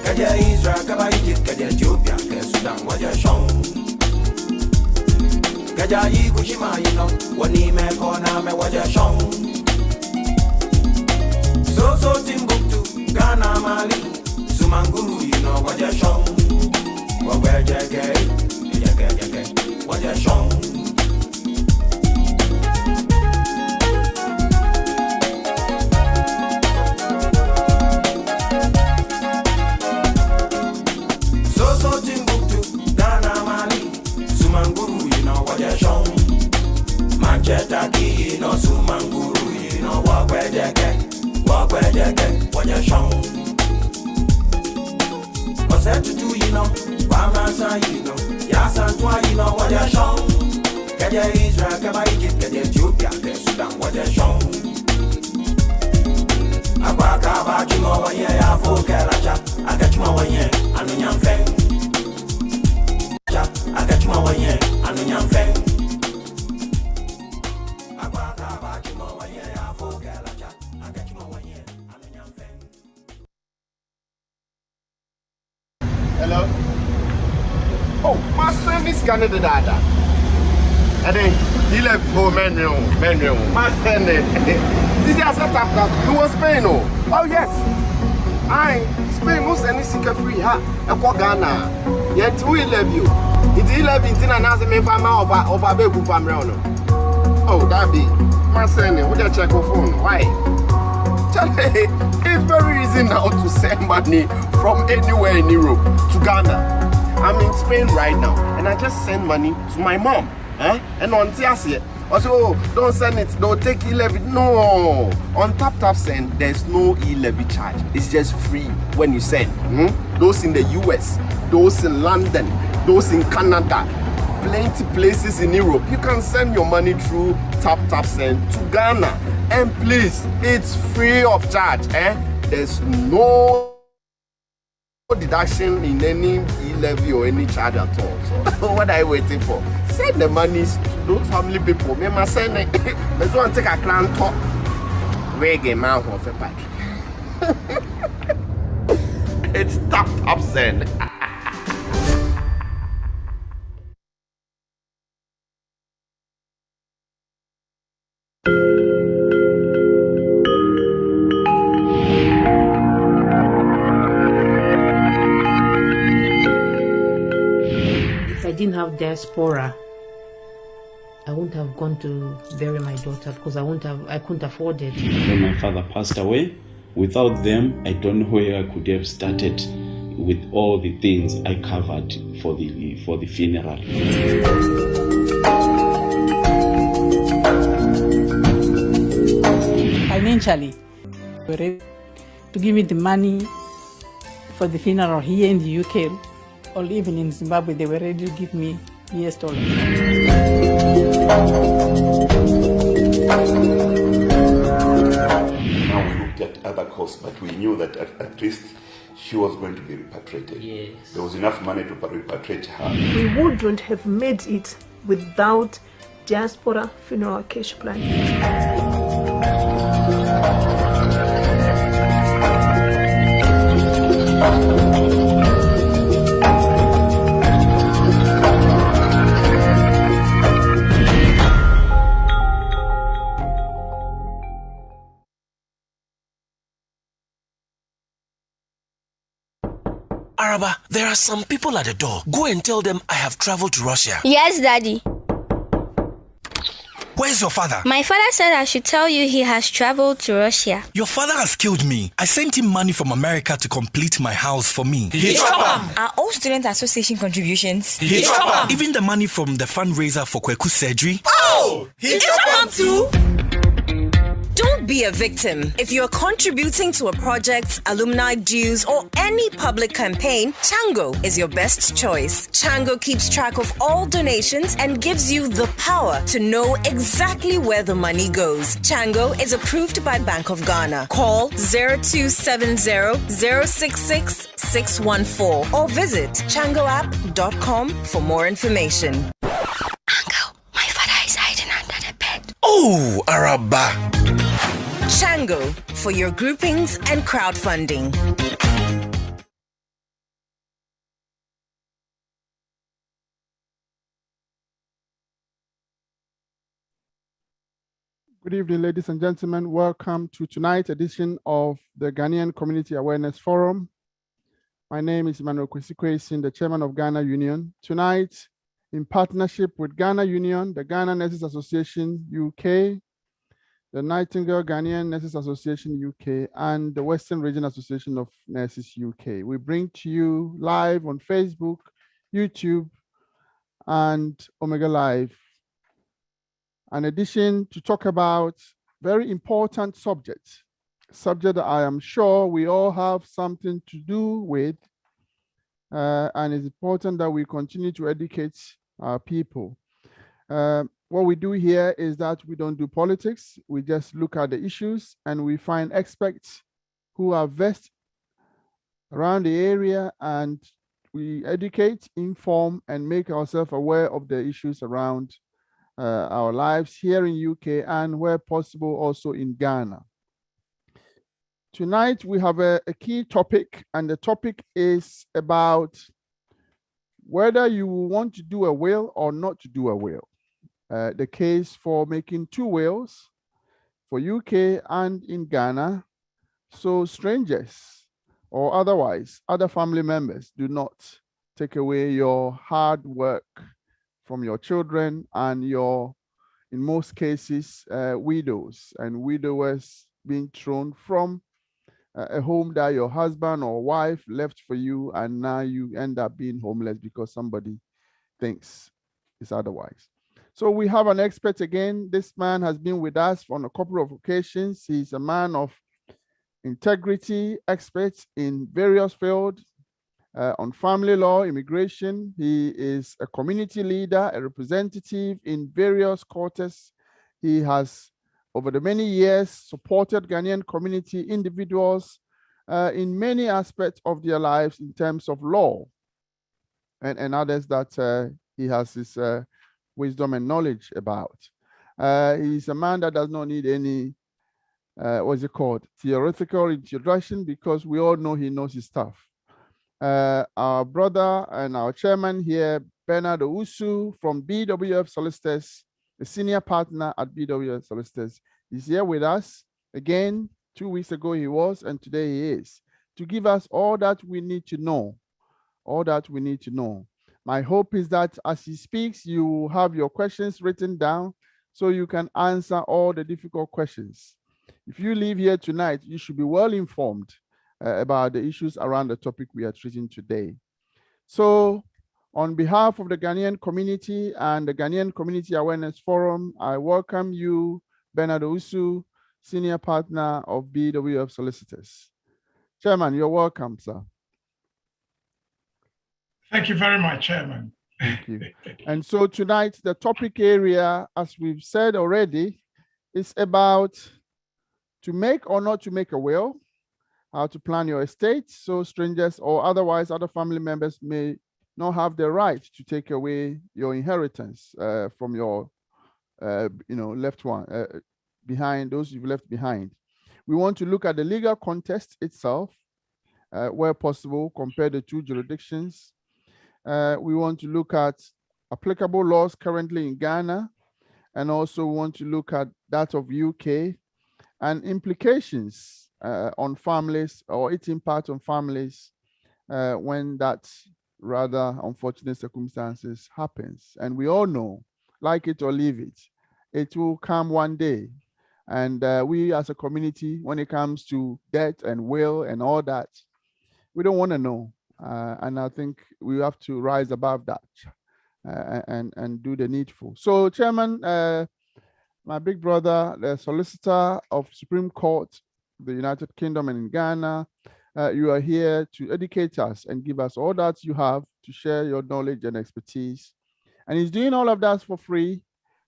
Kaja Israel, Kaba Egypt, Kaja Ethiopia, Kaja Sudan, Waja Shong. Kaja Ikushima, Wani me kona me Waja Shong. So Timbuktu, Ghana, Mali, Sumanguru, Waja Shong. Waja Waja Shong. Manchester, Sumanguru, walk where Jackie, Waja Shong. What's that to do, Bamasa, Yasan, Waja Shong. Kaja Israel, Kaba Egypt, Kaja Ethiopia, Kaja Sudan, Waja Shong. Akwaka, Bachimo, Wanya, Fokalacha, Akachma, Wanya, Anunyam Feng. Akachma, Wanya, Anunyam Feng. Hello? Oh, my service Canada dada. And then he left go menu. My son, this is a setup. You was Spain, oh yes. I Spain was any secret free ha. A Ghana. Yet we love you. It's 11 and as a me farmer of a baby farm round. Oh, that be my son. Would you check your phone? Why? It's very easy now to send money from anywhere in Europe to Ghana. I'm in Spain right now, and I just send money to my mom. And on Tiasia, also don't send it, don't take e-levy. No, on Tap Send, there's no e-levy charge. It's just free when you send. Those in the US, those in London, those in Canada, plenty places in Europe. You can send your money through Tap Send to Ghana. And please, it's free of charge. There's no deduction in any e-levy or any charge at all. So what are you waiting for? Send the money to those family people. Me must send it. Let's go and take a clan talk. Reggae man of a pack. It's Tap Send. If I didn't have diaspora, I wouldn't have gone to bury my daughter because I couldn't afford it. When my father passed away, without them, I don't know where I could have started with all the things I covered for the funeral. Financially, they were ready to give me the money for the funeral here in the UK, or even in Zimbabwe. They were ready to give me US dollars. Now we looked at other costs, but we knew that at least she was going to be repatriated. Yes. There was enough money to repatriate her. We wouldn't have made it without Diaspora Funeral Cash Plan. Araba, there are some people at the door. Go and tell them I have traveled to Russia. Yes, Daddy. Where's your father? My father said I should tell you he has traveled to Russia. Your father has killed me. I sent him money from America to complete my house for me. Are all student association contributions? Even the money from the fundraiser for Kweku's surgery. Oh! He too? Don't be be a victim. If you're contributing to a project, alumni dues, or any public campaign, Chango is your best choice. Chango keeps track of all donations and gives you the power to know exactly where the money goes. Chango is approved by Bank of Ghana. Call 0270-066-614 or visit changoapp.com for more information. Uncle, my father is hiding under the bed. Oh, Araba. Chango for your groupings and crowdfunding. Good evening, ladies and gentlemen. Welcome to tonight's edition of the Ghanaian Community Awareness Forum. My name is Emmanuel Kwesi, the chairman of Ghana Union. Tonight, in partnership with Ghana Union, the Ghana Nurses Association UK, the Nightingale Ghanaian Nurses Association UK, and the Western Region Association of Nurses UK. We bring to you live on Facebook, YouTube, and Omega Live an edition to talk about very important subject that I am sure we all have something to do with, and it's important that we continue to educate our people. What we do here is that we don't do politics. We just look at the issues and we find experts who are versed around the area, and we educate, inform, and make ourselves aware of the issues around our lives here in UK and where possible also in Ghana. Tonight we have a key topic, and the topic is about whether you want to do a will or not to do a will. The case for making 2 wills for UK and in Ghana, so strangers or otherwise other family members do not take away your hard work from your children and your, in most cases, widows and widowers being thrown from a home that your husband or wife left for you, and now you end up being homeless because somebody thinks it's otherwise. So we have an expert again. This man has been with us on a couple of occasions. He's a man of integrity, expert in various fields. On family law, immigration. He is a community leader, a representative in various quarters. He has, over the many years, supported Ghanaian community individuals in many aspects of their lives in terms of law and others that he has his wisdom and knowledge about. He's a man that does not need any, theoretical introduction, because we all know he knows his stuff. Our brother and our chairman here, Bernard Owusu from BWF Solicitors, the senior partner at BWF Solicitors, is here with us. Again, 2 weeks ago he was, and today he is, to give us all that we need to know, My hope is that as he speaks, you have your questions written down so you can answer all the difficult questions. If you leave here tonight, you should be well informed about the issues around the topic we are treating today. So on behalf of the Ghanaian community and the Ghanaian Community Awareness Forum, I welcome you, Bernard Owusu, Senior Partner of BWF Solicitors. Chairman, you're welcome, sir. Thank you very much, Chairman. Thank you. And so tonight, the topic area, as we've said already, is about to make or not to make a will, how to plan your estate, so strangers or otherwise other family members may not have the right to take away your inheritance from your, left one behind, those you've left behind. We want to look at the legal context itself, where possible, compare the 2 jurisdictions. We want to look at applicable laws currently in Ghana, and also want to look at that of UK and implications on families, or its impact on families when that rather unfortunate circumstances happens. And we all know, like it or leave it, it will come one day. And we as a community, when it comes to death and will and all that, we don't want to know. And I think we have to rise above that and do the needful. So, Chairman, my big brother, the Solicitor of Supreme Court, the United Kingdom and in Ghana. You are here to educate us and give us all that you have to share your knowledge and expertise. And he's doing all of that for free.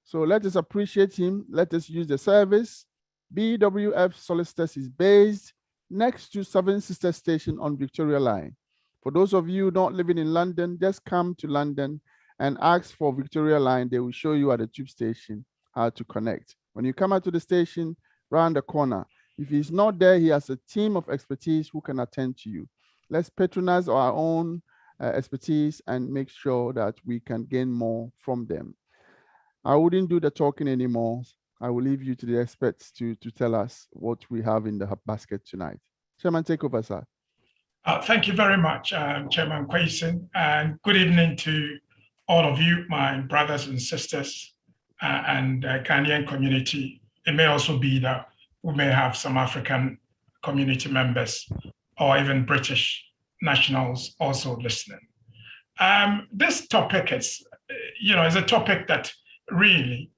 So let us appreciate him. Let us use the service. BWF Solicitors is based next to Seven Sisters Station on Victoria Line. For those of you not living in London, just come to London and ask for Victoria Line. They will show you at the tube station how to connect. When you come out to the station, round the corner. If he's not there, he has a team of expertise who can attend to you. Let's patronize our own expertise and make sure that we can gain more from them. I wouldn't do the talking anymore. I will leave you to the experts to tell us what we have in the basket tonight. Chairman, take over, sir. Thank you very much, Chairman Quayson, and good evening to all of you, my brothers and sisters, and Ghanaian community. It may also be that we may have some African community members or even British nationals also listening. This topic is, is a topic that really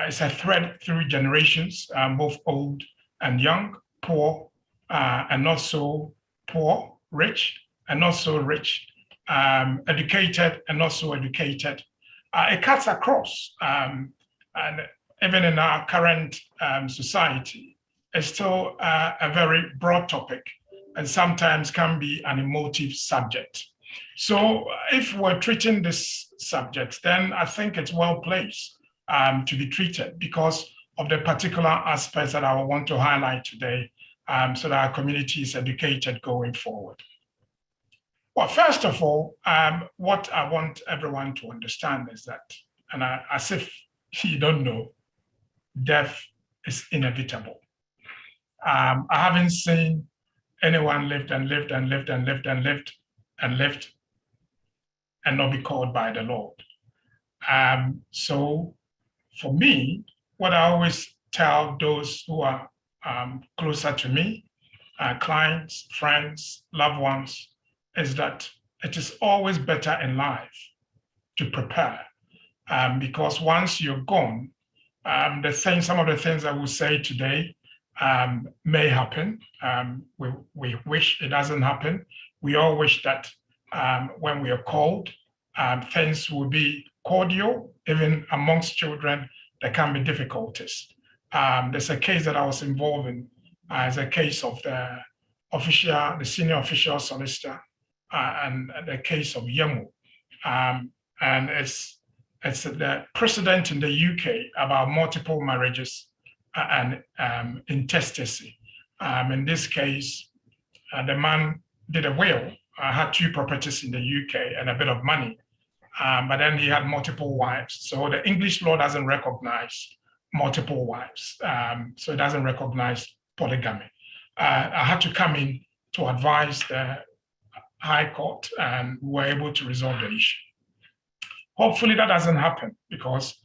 is a thread through generations, both old and young, poor and not so poor, rich and not so rich, educated and not so educated. It cuts across, and even in our current society, it's still a very broad topic and sometimes can be an emotive subject. So if we're treating this subject, then I think it's well placed to be treated because of the particular aspects that I want to highlight today so that our community is educated going forward. Well, first of all, what I want everyone to understand is that, and as if you don't know, death is inevitable. I haven't seen anyone lived and lived and lived and lived and lived and lived and not be called by the Lord. So for me, what I always tell those who are closer to me, clients, friends, loved ones, is that it is always better in life to prepare because once you're gone, some of the things I will say today may happen. We wish it doesn't happen. We all wish that when we are called, things will be cordial. Even amongst children, there can be difficulties. There's a case that I was involved in, as a case of the senior official solicitor, and the case of Yemu. And it's the precedent in the UK about multiple marriages and intestacy. In this case, the man did a will, had 2 properties in the UK and a bit of money, but then he had multiple wives. So the English law doesn't recognize multiple wives, so it doesn't recognize polygamy. I had to come in to advise the High Court, and we were able to resolve the issue. Hopefully that doesn't happen because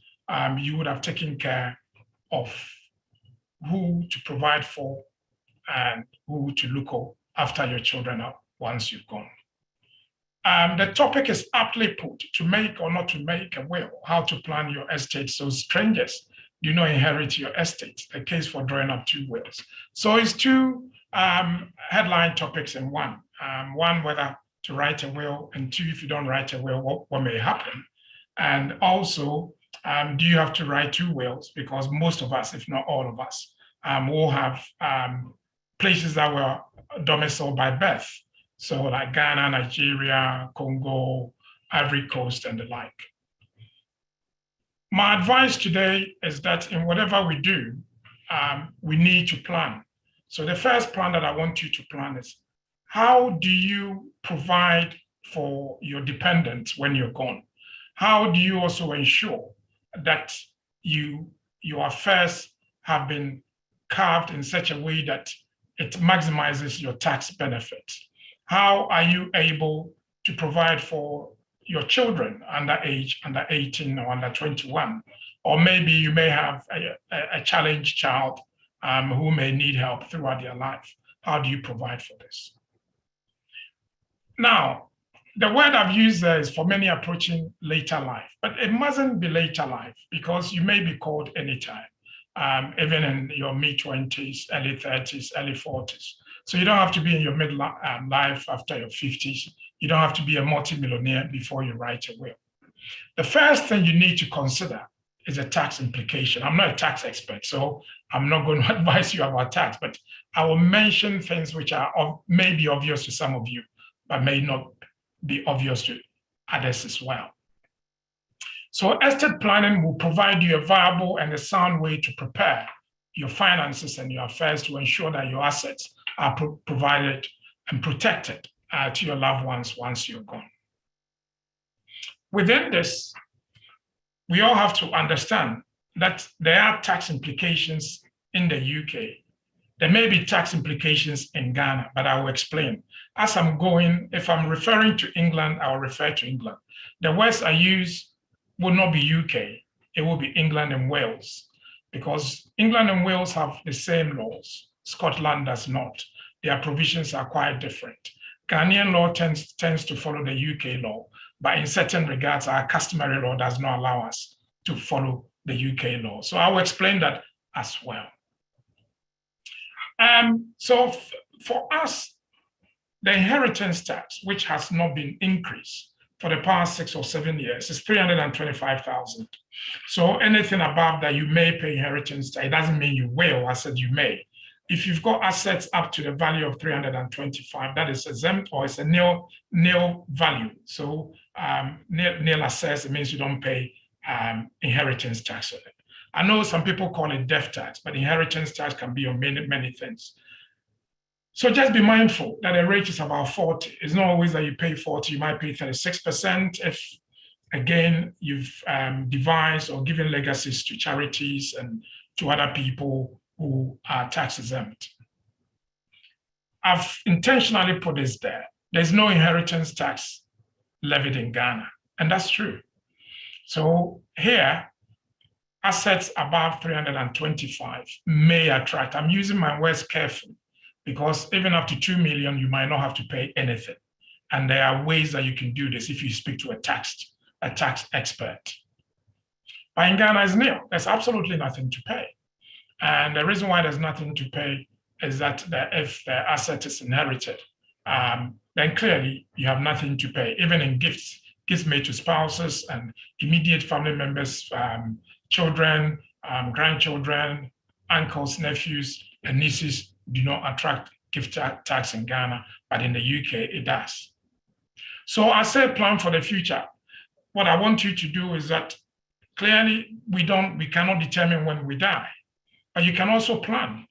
you would have taken care of who to provide for and who to look after your children once you've gone. The topic is aptly put: to make or not to make a will, how to plan your estate so strangers do not inherit your estate, a case for drawing up 2 wills. So it's 2 headline topics in one. One, whether to write a will, and 2, if you don't write a will, what may happen? And also, do you have to write 2 wills? Because most of us, if not all of us, will have places that were domiciled by birth. So like Ghana, Nigeria, Congo, Ivory Coast, and the like. My advice today is that in whatever we do, we need to plan. So the first plan that I want you to plan is, how do you provide for your dependents when you're gone? How do you also ensure that your affairs have been carved in such a way that it maximizes your tax benefits? How are you able to provide for your children under age, under 18 or under 21? Or maybe you may have a challenged child who may need help throughout their life. How do you provide for this? Now, the word I've used there is for many approaching later life, but it mustn't be later life because you may be called anytime, even in your mid-20s, early 30s, early 40s. So you don't have to be in your life after your 50s. You don't have to be a multimillionaire before you write a will. The first thing you need to consider is a tax implication. I'm not a tax expert, so I'm not going to advise you about tax, but I will mention things which are may be obvious to some of you, but may not be obvious to others as well. So estate planning will provide you a viable and a sound way to prepare your finances and your affairs to ensure that your assets are provided and protected to your loved ones once you're gone. Within this, we all have to understand that there are tax implications in the UK. There may be tax implications in Ghana, but I will explain. As I'm going, if I'm referring to England, I will refer to England. The words I use will not be UK, it will be England and Wales, because England and Wales have the same laws. Scotland does not. Their provisions are quite different. Ghanaian law tends to follow the UK law, but in certain regards, our customary law does not allow us to follow the UK law. So I will explain that as well. So for us, the inheritance tax, which has not been increased for the past 6 or 7 years, is 325,000. So anything above that, you may pay inheritance tax. It doesn't mean you will. I said you may. If you've got assets up to the value of 325, that is exempt, or it's a nil value. So nil assets, it means you don't pay inheritance tax on it. I know some people call it death tax, but inheritance tax can be on many things. So just be mindful that the rate is about 40. It's not always that you pay 40, you might pay 36% if, again, you've devised or given legacies to charities and to other people who are tax exempt. I've intentionally put this there. There's no inheritance tax levied in Ghana, and that's true. So here, assets above 325 may attract. I'm using my words carefully because even up to 2 million, you might not have to pay anything. And there are ways that you can do this if you speak to a tax expert. But in Ghana, it's nil. There's absolutely nothing to pay. And the reason why there's nothing to pay is that if the asset is inherited, then clearly you have nothing to pay, even in gifts made to spouses and immediate family members, children, grandchildren, uncles, nephews, and nieces do not attract gift tax in Ghana, but in the UK it does. So I say plan for the future. What I want you to do is that clearly we cannot determine when we die, but you can also plan.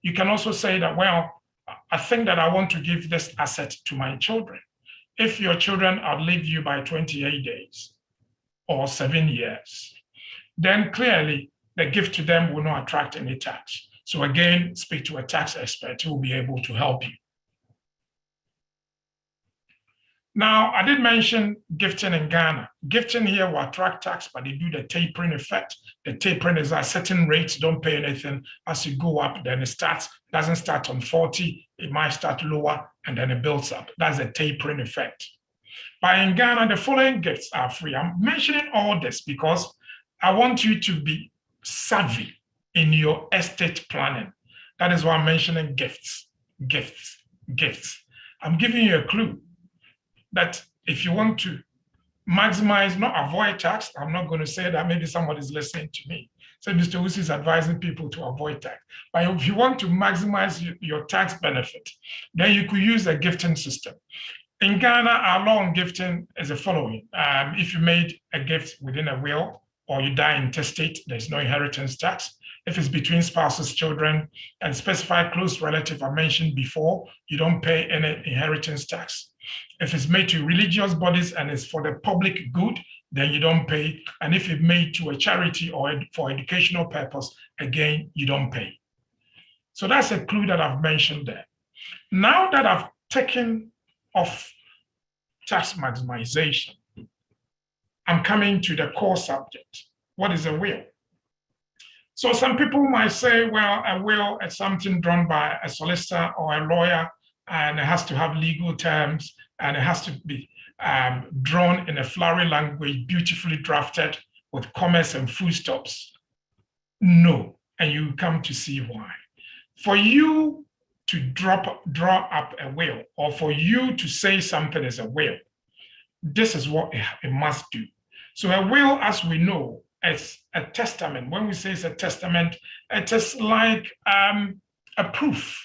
You can also say that, well, I think that I want to give this asset to my children. If your children outlive you by 28 days or 7 years, then clearly the gift to them will not attract any tax. So again, speak to a tax expert who will be able to help you. Now, I did mention gifting in Ghana. Gifting here will attract tax, but they do the tapering effect. The tapering is at certain rates, don't pay anything. As you go up, then it doesn't start on 40, it might start lower, and then it builds up. That's a tapering effect. But in Ghana, the following gifts are free. I'm mentioning all this because I want you to be savvy in your estate planning. That is why I'm mentioning gifts. I'm giving you a clue that if you want to maximize, not avoid tax, I'm not going to say that, maybe somebody's listening to me. So Mr. Usi is advising people to avoid tax. But if you want to maximize your tax benefit, then you could use a gifting system. In Ghana, our law on gifting is the following. If you made a gift within a will or you die intestate, there's no inheritance tax. If it's between spouses, children, and specified close relative I mentioned before, you don't pay any inheritance tax. If it's made to religious bodies and it's for the public good, then you don't pay. And if it's made to a charity or for educational purpose, again, you don't pay. So that's a clue that I've mentioned there. Now that I've taken off tax maximization, I'm coming to the core subject. What is a will? So some people might say, well, a will is something drawn by a solicitor or a lawyer, and it has to have legal terms, and it has to be drawn in a flowery language, beautifully drafted with commas and full stops? No, and you come to see why. For you to draw up a will, or for you to say something is a will, this is what it must do. So a will, as we know, is a testament. When we say it's a testament, it is like a proof,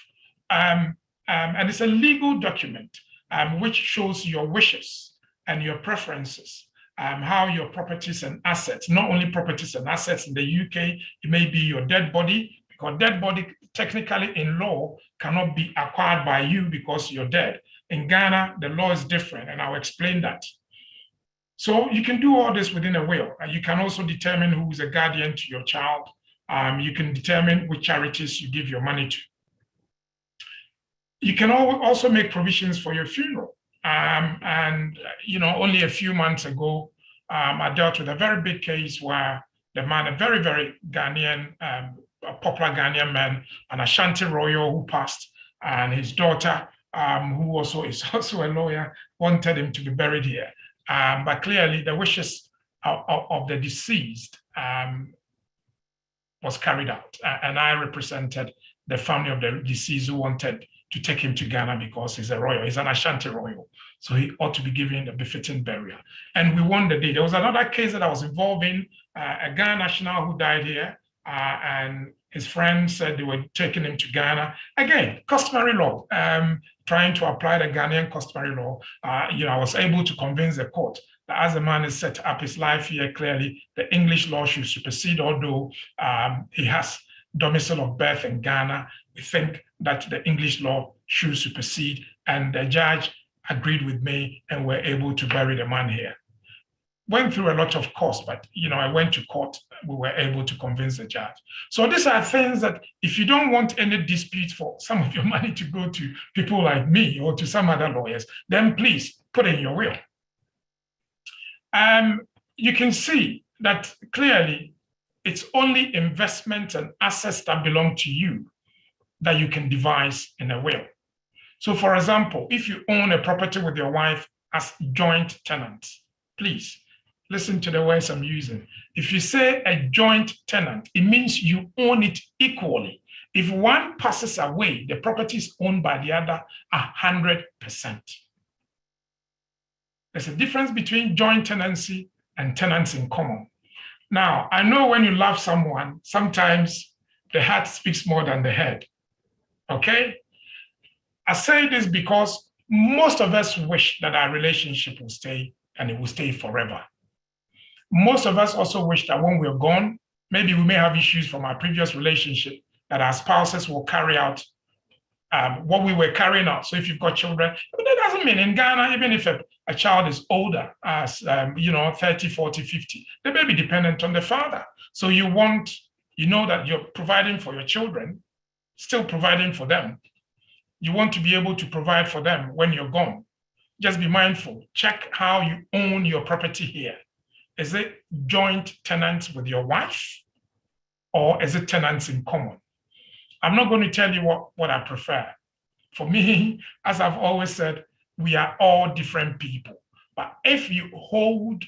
and it's a legal document which shows your wishes and your preferences, how your properties and assets, not only properties and assets in the UK, it may be your dead body, because dead body technically in law cannot be acquired by you because you're dead. In Ghana, the law is different, and I'll explain that. So you can do all this within a will. You can also determine who is a guardian to your child. You can determine which charities you give your money to. You can also make provisions for your funeral. And only a few months ago, I dealt with a very big case where the man, a very, very Ghanaian, a popular Ghanaian man, an Ashanti royal who passed, and his daughter, who also is also a lawyer, wanted him to be buried here. But clearly the wishes of the deceased was carried out. And I represented the family of the deceased who wanted to take him to Ghana because he's a royal, he's an Ashanti royal. So he ought to be given a befitting burial. And we won the day. There was another case that I was involved in, a Ghana national who died here, and his friends said they were taking him to Ghana. Again, customary law, trying to apply the Ghanaian customary law. I was able to convince the court that as the man is set up his life here, clearly the English law should supersede, although he has domicile of birth in Ghana. We think that the English law should supersede, and the judge agreed with me, and we're able to bury the man here. Went through a lot of costs, but I went to court, we were able to convince the judge. So these are things that if you don't want any dispute for some of your money to go to people like me or to some other lawyers, then please put in your will. You can see that clearly it's only investments and assets that belong to you that you can devise in a will. So for example, if you own a property with your wife as joint tenants, please listen to the words I'm using. If you say a joint tenant, it means you own it equally. If one passes away, the property is owned by the other 100%. There's a difference between joint tenancy and tenants in common. Now, I know when you love someone, sometimes the heart speaks more than the head, okay? I say this because most of us wish that our relationship will stay, and it will stay forever. Most of us also wish that when we're gone, maybe we may have issues from our previous relationship, that our spouses will carry out what we were carrying out. So if you've got children, but that doesn't mean in Ghana, even if a child is older, as 30, 40, 50, they may be dependent on the father. So you know that you're providing for your children, still providing for them. You want to be able to provide for them when you're gone. Just be mindful. Check how you own your property here. Is it joint tenants with your wife, or is it tenants in common? I'm not going to tell you what I prefer. For me, as I've always said, we are all different people. But if you hold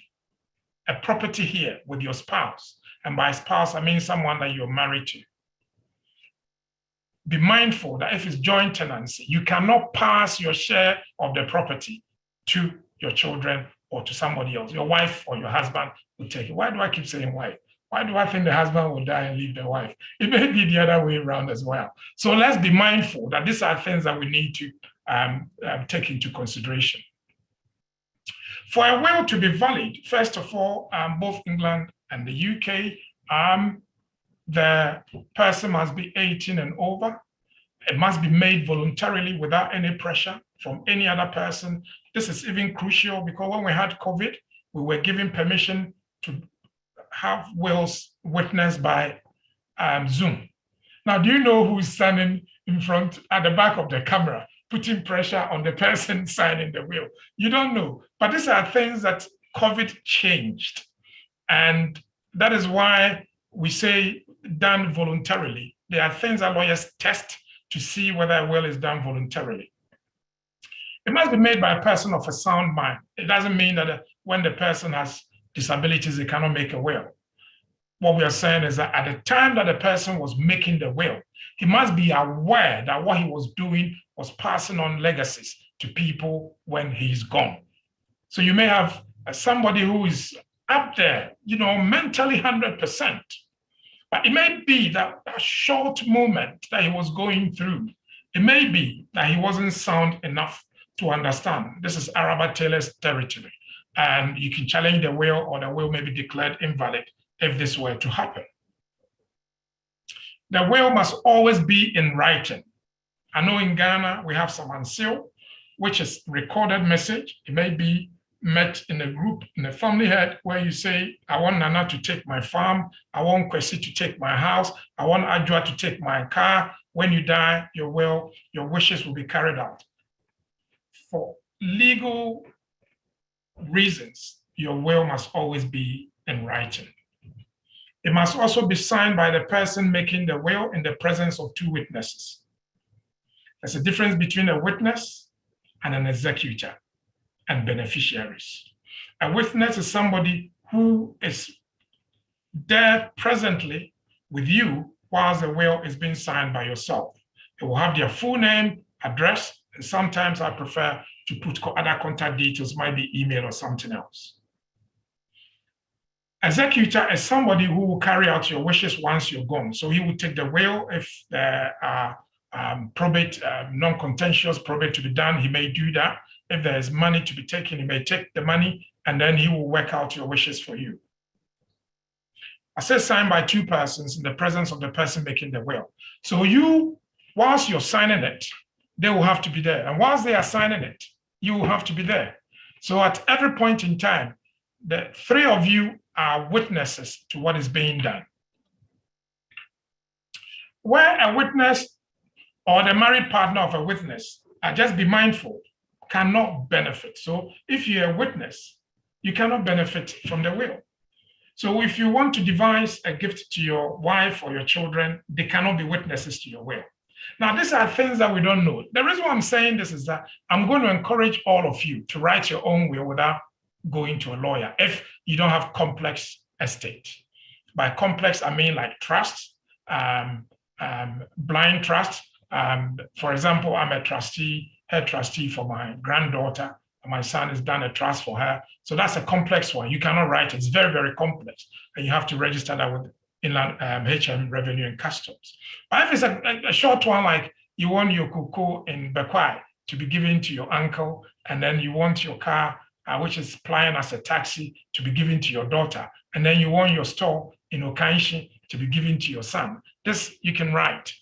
a property here with your spouse, and by spouse, I mean someone that you're married to, be mindful that if it's joint tenancy, you cannot pass your share of the property to your children or to somebody else. Your wife or your husband will take it. Why do I keep saying wife? Why do I think the husband will die and leave the wife? It may be the other way around as well. So let's be mindful that these are things that we need to take into consideration. For a will to be valid, first of all, both England and the UK, the person must be 18 and over. It must be made voluntarily without any pressure from any other person. This is even crucial because when we had COVID, we were given permission to have wills witnessed by Zoom. Now, do you know who's standing in front at the back of the camera, putting pressure on the person signing the will? You don't know. But these are things that COVID changed. And that is why we say done voluntarily. There are things that lawyers test to see whether a will is done voluntarily. It must be made by a person of a sound mind. It doesn't mean that when the person has disabilities, they cannot make a will. What we are saying is that at the time that the person was making the will, he must be aware that what he was doing was passing on legacies to people when he's gone. So you may have somebody who is up there, mentally 100%, but it may be that a short moment that he was going through, it may be that he wasn't sound enough to understand. This is Araba Taylor's territory, and you can challenge the will, or the will may be declared invalid if this were to happen. The will must always be in writing. I know in Ghana, we have some unsealed, which is recorded message. It may be met in a group, in a family head, where you say, I want Nana to take my farm, I want Kwesi to take my house, I want Adjoa to take my car. When you die, your wishes will be carried out. For legal reasons, your will must always be in writing. It must also be signed by the person making the will in the presence of two witnesses. There's a difference between a witness and an executor and beneficiaries. A witness is somebody who is there presently with you whilst the will is being signed by yourself. It will have their full name, address, and sometimes I prefer to put other contact details, might be email or something else. Executor is somebody who will carry out your wishes once you're gone. So he will take the will if there are probate, non-contentious probate to be done, he may do that. If there is money to be taken, he may take the money, and then he will work out your wishes for you. I said signed by two persons in the presence of the person making the will. So you, whilst you're signing it, they will have to be there. And whilst they are signing it, you will have to be there. So at every point in time, the three of you are witnesses to what is being done. Where a witness or the married partner of a witness, just be mindful, cannot benefit. So if you're a witness, you cannot benefit from the will. So if you want to devise a gift to your wife or your children, they cannot be witnesses to your will. Now, these are things that we don't know. The reason why I'm saying this is that I'm going to encourage all of you to write your own will without going to a lawyer if you don't have complex estate. By complex, I mean like trust, blind trust. For example, I'm a trustee, head trustee for my granddaughter. My son has done a trust for her. So that's a complex one. You cannot write it. It's very, very complex. And you have to register that with Inland HM Revenue and Customs. But if it's a short one, like you want your cocoa in Bekwai to be given to your uncle, and then you want your car, which is plying as a taxi, to be given to your daughter, and then you want your store in Okanshi to be given to your son. This you can write.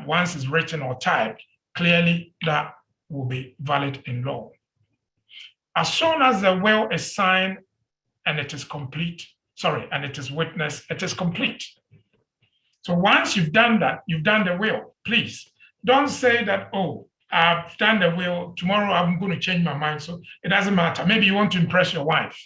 Once it's written or typed, clearly that will be valid in law. As soon as the will is signed and it is complete, and it is witnessed, it is complete. So once you've done that, you've done the will. Please don't say that, oh, I've done the will, tomorrow I'm going to change my mind. So it doesn't matter. Maybe you want to impress your wife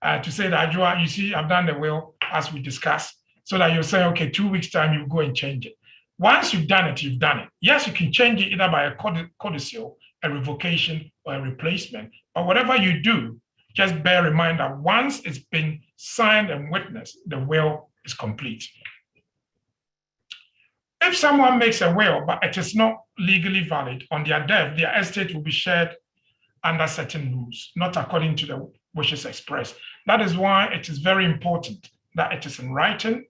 to say that, Adjoa, you see, I've done the will as we discussed, so that you'll say, okay, 2 weeks time, you go and change it. Once you've done it, you've done it. Yes, you can change it either by a codicil, a revocation, or a replacement. But whatever you do, just bear in mind that once it's been signed and witnessed, the will is complete. If someone makes a will, but it is not legally valid, on their death, their estate will be shared under certain rules, not according to the wishes expressed. That is why it is very important that it is in writing,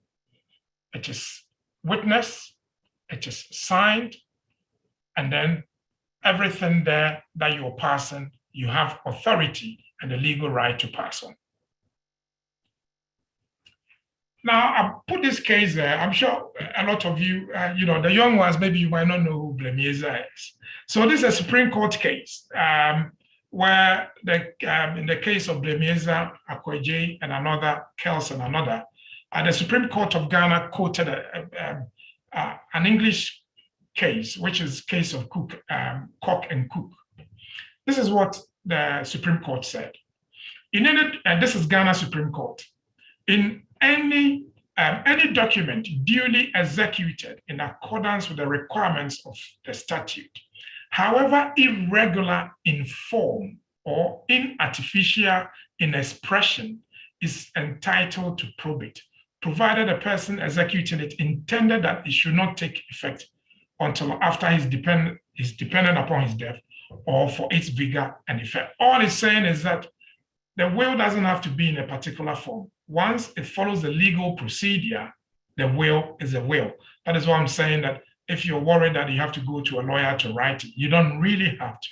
it is witnessed, it is signed, and then everything there that you're passing, you have authority and the legal right to pass on. Now, I put this case there. I'm sure a lot of you, the young ones, maybe you might not know who Blemieza is. So this is a Supreme Court case where in the case of Blemieza, Akweje, and another, Kels and another, the Supreme Court of Ghana quoted an English case, which is case of Cook and Cook. This is what the Supreme Court said. This is Ghana Supreme Court. In any document duly executed in accordance with the requirements of the statute however irregular in form or inartificial in expression, is entitled to probate, provided the person executing it intended that it should not take effect until after his dependent upon his death or for its vigor and effect. All it's saying is that the will doesn't have to be in a particular form. Once it follows the legal procedure, the will is a will. That is why I'm saying that if you're worried that you have to go to a lawyer to write it, you don't really have to,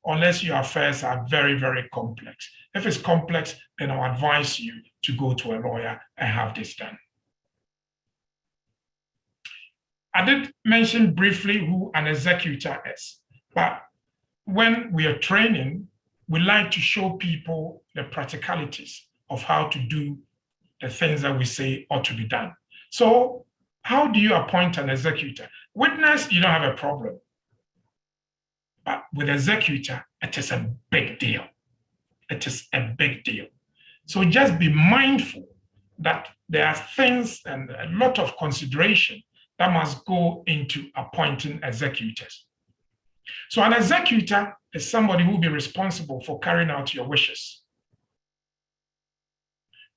unless your affairs are very, very complex. If it's complex, then I'll advise you to go to a lawyer and have this done. I did mention briefly who an executor is, but when we are training, we like to show people the practicalities of how to do the things that we say ought to be done. So how do you appoint an executor? Witness, you don't have a problem. But with executor, it is a big deal. It is a big deal. So just be mindful that there are things and a lot of consideration that must go into appointing executors. So an executor is somebody who will be responsible for carrying out your wishes.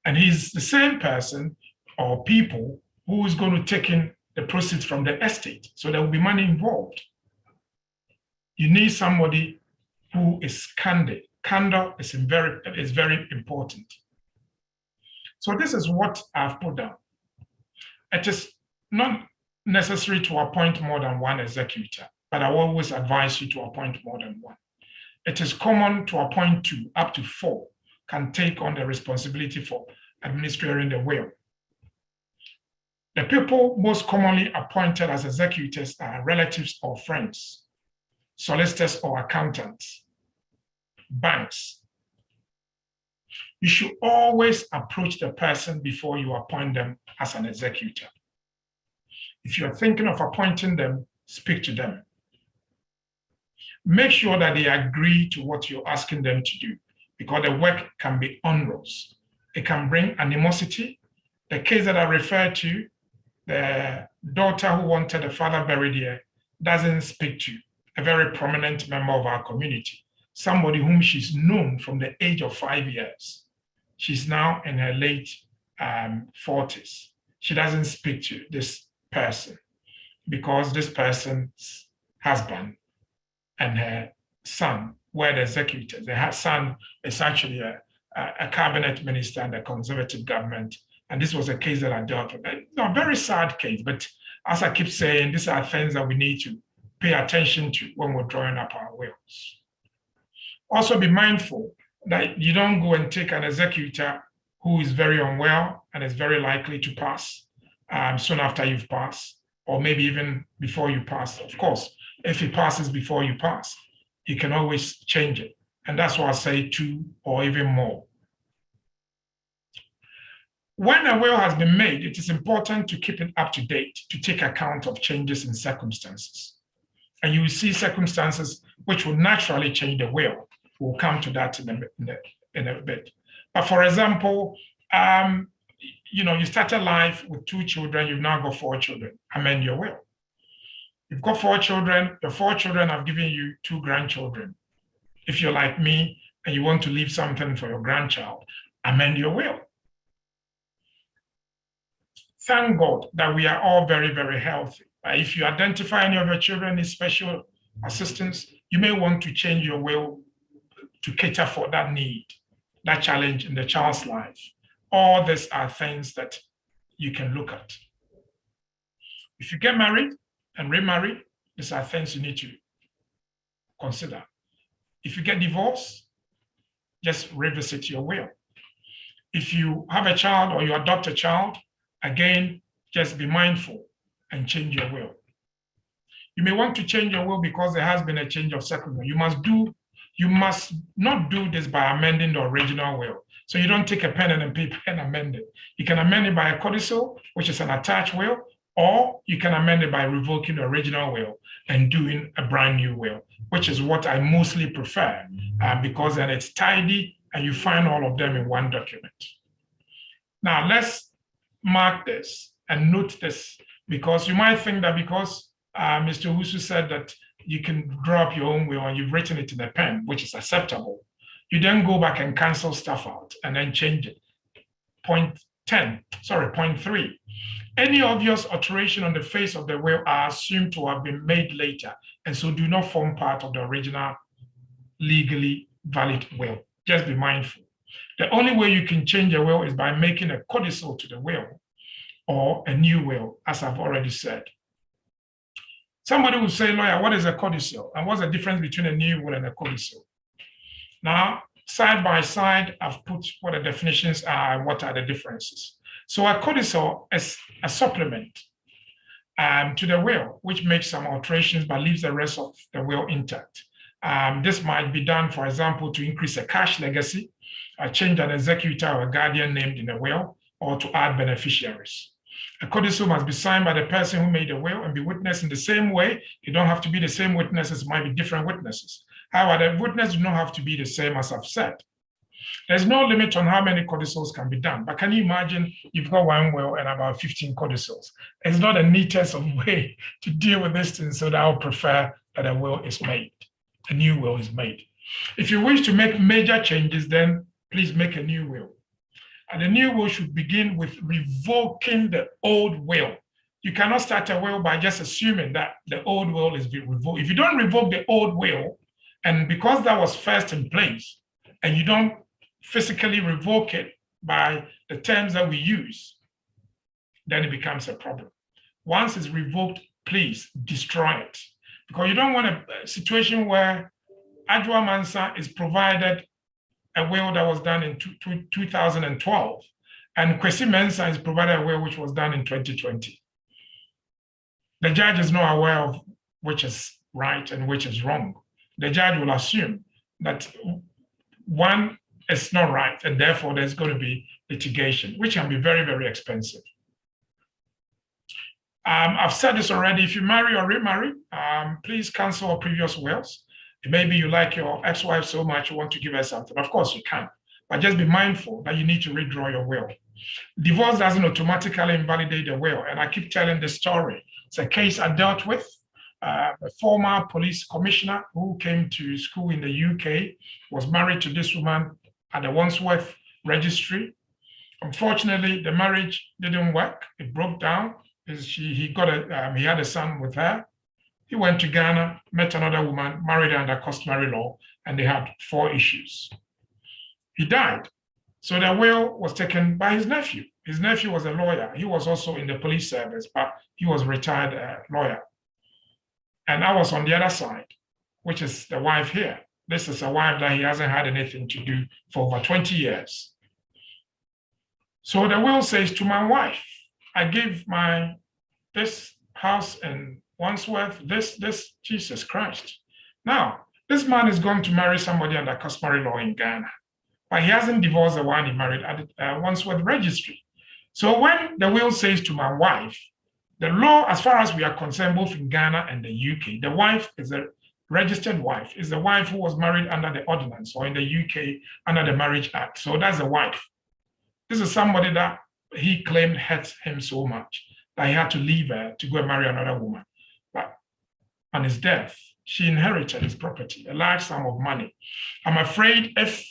And he's the same person or people who is going to take in the proceeds from the estate. So there will be money involved. You need somebody who is candid. Candor is very important. So this is what I've put down. It is not necessary to appoint more than one executor, but I always advise you to appoint more than one. It is common to appoint 2, up to 4 can take on the responsibility for administering the will. The people most commonly appointed as executors are relatives or friends, solicitors or accountants, banks. You should always approach the person before you appoint them as an executor. If you're thinking of appointing them, speak to them. Make sure that they agree to what you're asking them to do, because the work can be onerous. It can bring animosity. The case that I referred to, the daughter who wanted the father buried here, doesn't speak to a very prominent member of our community, somebody whom she's known from the age of 5 years. She's now in her late 40s. She doesn't speak to this person because this person's husband and her son were the executors. Her son is actually a cabinet minister in the Conservative government. And this was a case that I dealt with. A very sad case, but as I keep saying, these are things that we need to pay attention to when we're drawing up our wills. Also be mindful that you don't go and take an executor who is very unwell and is very likely to pass soon after you've passed, or maybe even before you pass. Of course, if he passes before you pass, you can always change it. And that's why I say 2 or even more. When a will has been made, it is important to keep it up to date, to take account of changes in circumstances. And you will see circumstances which will naturally change the will. We'll come to that in a bit. But for example, you started life with 2 children, you've now got 4 children. Amend your will. You've got 4 children, your 4 children have given you 2 grandchildren. If you're like me and you want to leave something for your grandchild, amend your will. Thank God that we are all very, very healthy. If you identify any of your children need special assistance, you may want to change your will to cater for that need, that challenge in the child's life. All these are things that you can look at. If you get married and remarry, these are things you need to consider. If you get divorced, just revisit your will. If you have a child or you adopt a child, again, just be mindful and change your will. You may want to change your will because there has been a change of circumstance. You must not do this by amending the original will. So you don't take a pen and paper and amend it. You can amend it by a codicil, which is an attached will, or you can amend it by revoking the original will and doing a brand new will, which is what I mostly prefer because then it's tidy and you find all of them in one document. Now let's mark this and note this, because you might think that because Mr. Husu said that you can draw up your own will and you've written it in a pen, which is acceptable. You then go back and cancel stuff out and then change it. Point 3. Any obvious alteration on the face of the will are assumed to have been made later and so do not form part of the original legally valid will. Just be mindful. The only way you can change a will is by making a codicil to the will or a new will, as I've already said. Somebody will say, lawyer, what is a codicil? And what's the difference between a new will and a codicil? Now, side by side, I've put what the definitions are and what are the differences. So a codicil is a supplement to the will, which makes some alterations but leaves the rest of the will intact. This might be done, for example, to increase a cash legacy, change an executor or a guardian named in the will, or to add beneficiaries. A codicil must be signed by the person who made the will and be witnessed in the same way. They don't have to be the same witnesses, it might be different witnesses. However, the witnesses do not have to be the same, as I've said. There's no limit on how many codicils can be done, but can you imagine you've got one will and about 15 codicils? It's not the neatest of way to deal with this thing, so that I would prefer that a will is made, a new will is made. If you wish to make major changes, then please make a new will. And the new will should begin with revoking the old will. You cannot start a will by just assuming that the old will is being revoked. If you don't revoke the old will, and because that was first in place, and you don't physically revoke it by the terms that we use, then it becomes a problem. Once it's revoked, please destroy it. Because you don't want a situation where Adwoa Mensah is provided a will that was done in 2012, and Kwesi Mensah is provided a will which was done in 2020. The judge is not aware of which is right and which is wrong. The judge will assume that one is not right, and therefore there's going to be litigation, which can be very, very expensive. I've said this already, if you marry or remarry, please cancel all previous wills. Maybe you like your ex-wife so much you want to give her something. Of course you can, but just be mindful that you need to redraw your will. Divorce doesn't automatically invalidate the will, and I keep telling the story. It's a case I dealt with. A former police commissioner who came to school in the UK was married to this woman at the Wandsworth registry. Unfortunately, the marriage didn't work. It broke down. He had a son with her. He went to Ghana, met another woman, married her under customary law, and they had 4 issues. He died. So the will was taken by his nephew. His nephew was a lawyer. He was also in the police service, but he was a retired lawyer. And I was on the other side, which is the wife here. This is a wife that he hasn't had anything to do for over 20 years. So the will says to my wife, I give this house in Wandsworth, this Jesus Christ. Now, this man is going to marry somebody under customary law in Ghana, but he hasn't divorced the one he married at the Wandsworth registry. So when the will says to my wife, the law, as far as we are concerned, both in Ghana and the UK, the wife is a registered wife, is the wife who was married under the ordinance, or in the UK under the Marriage Act. So that's the wife. This is somebody that he claimed hurt him so much that he had to leave her to go and marry another woman. But on his death, she inherited his property, a large sum of money. I'm afraid if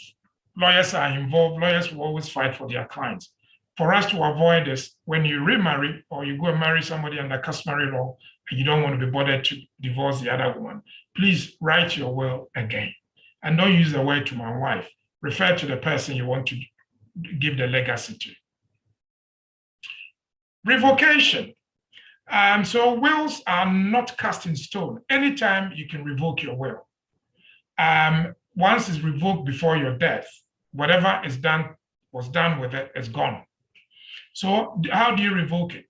lawyers are involved, lawyers will always fight for their clients. For us to avoid this, when you remarry or you go and marry somebody under customary law and you don't want to be bothered to divorce the other woman, please write your will again. And don't use the word to my wife. Refer to the person you want to give the legacy to. Revocation. So wills are not cast in stone. Anytime you can revoke your will. Once it's revoked before your death, whatever was done with it is gone. So how do you revoke it?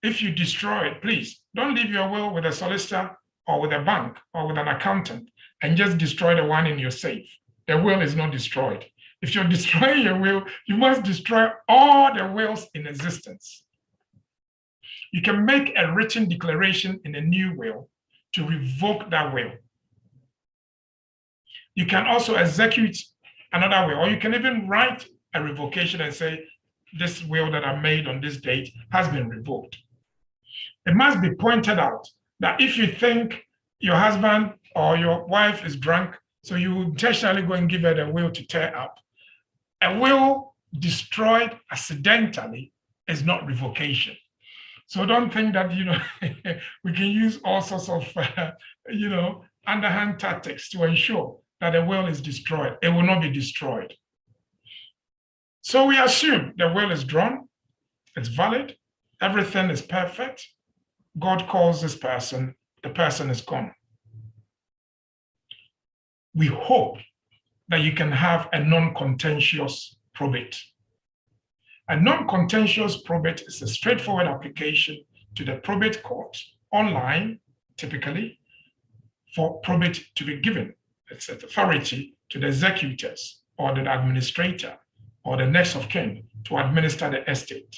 If you destroy it, please don't leave your will with a solicitor or with a bank or with an accountant and just destroy the one in your safe. The will is not destroyed. If you're destroying your will, you must destroy all the wills in existence. You can make a written declaration in a new will to revoke that will. You can also execute another will, or you can even write a revocation and say, this will that I made on this date has been revoked. It must be pointed out that if you think your husband or your wife is drunk, so you intentionally go and give her the will to tear up. A will destroyed accidentally is not revocation. So don't think that, we can use all sorts of, underhand tactics to ensure that the will is destroyed. It will not be destroyed. So we assume the will is drawn, it's valid, everything is perfect. God calls this person, the person is gone. We hope that you can have a non-contentious probate. A non-contentious probate is a straightforward application to the probate court online, typically, for probate to be given. It's an authority to the executors or the administrator or the next of kin to administer the estate.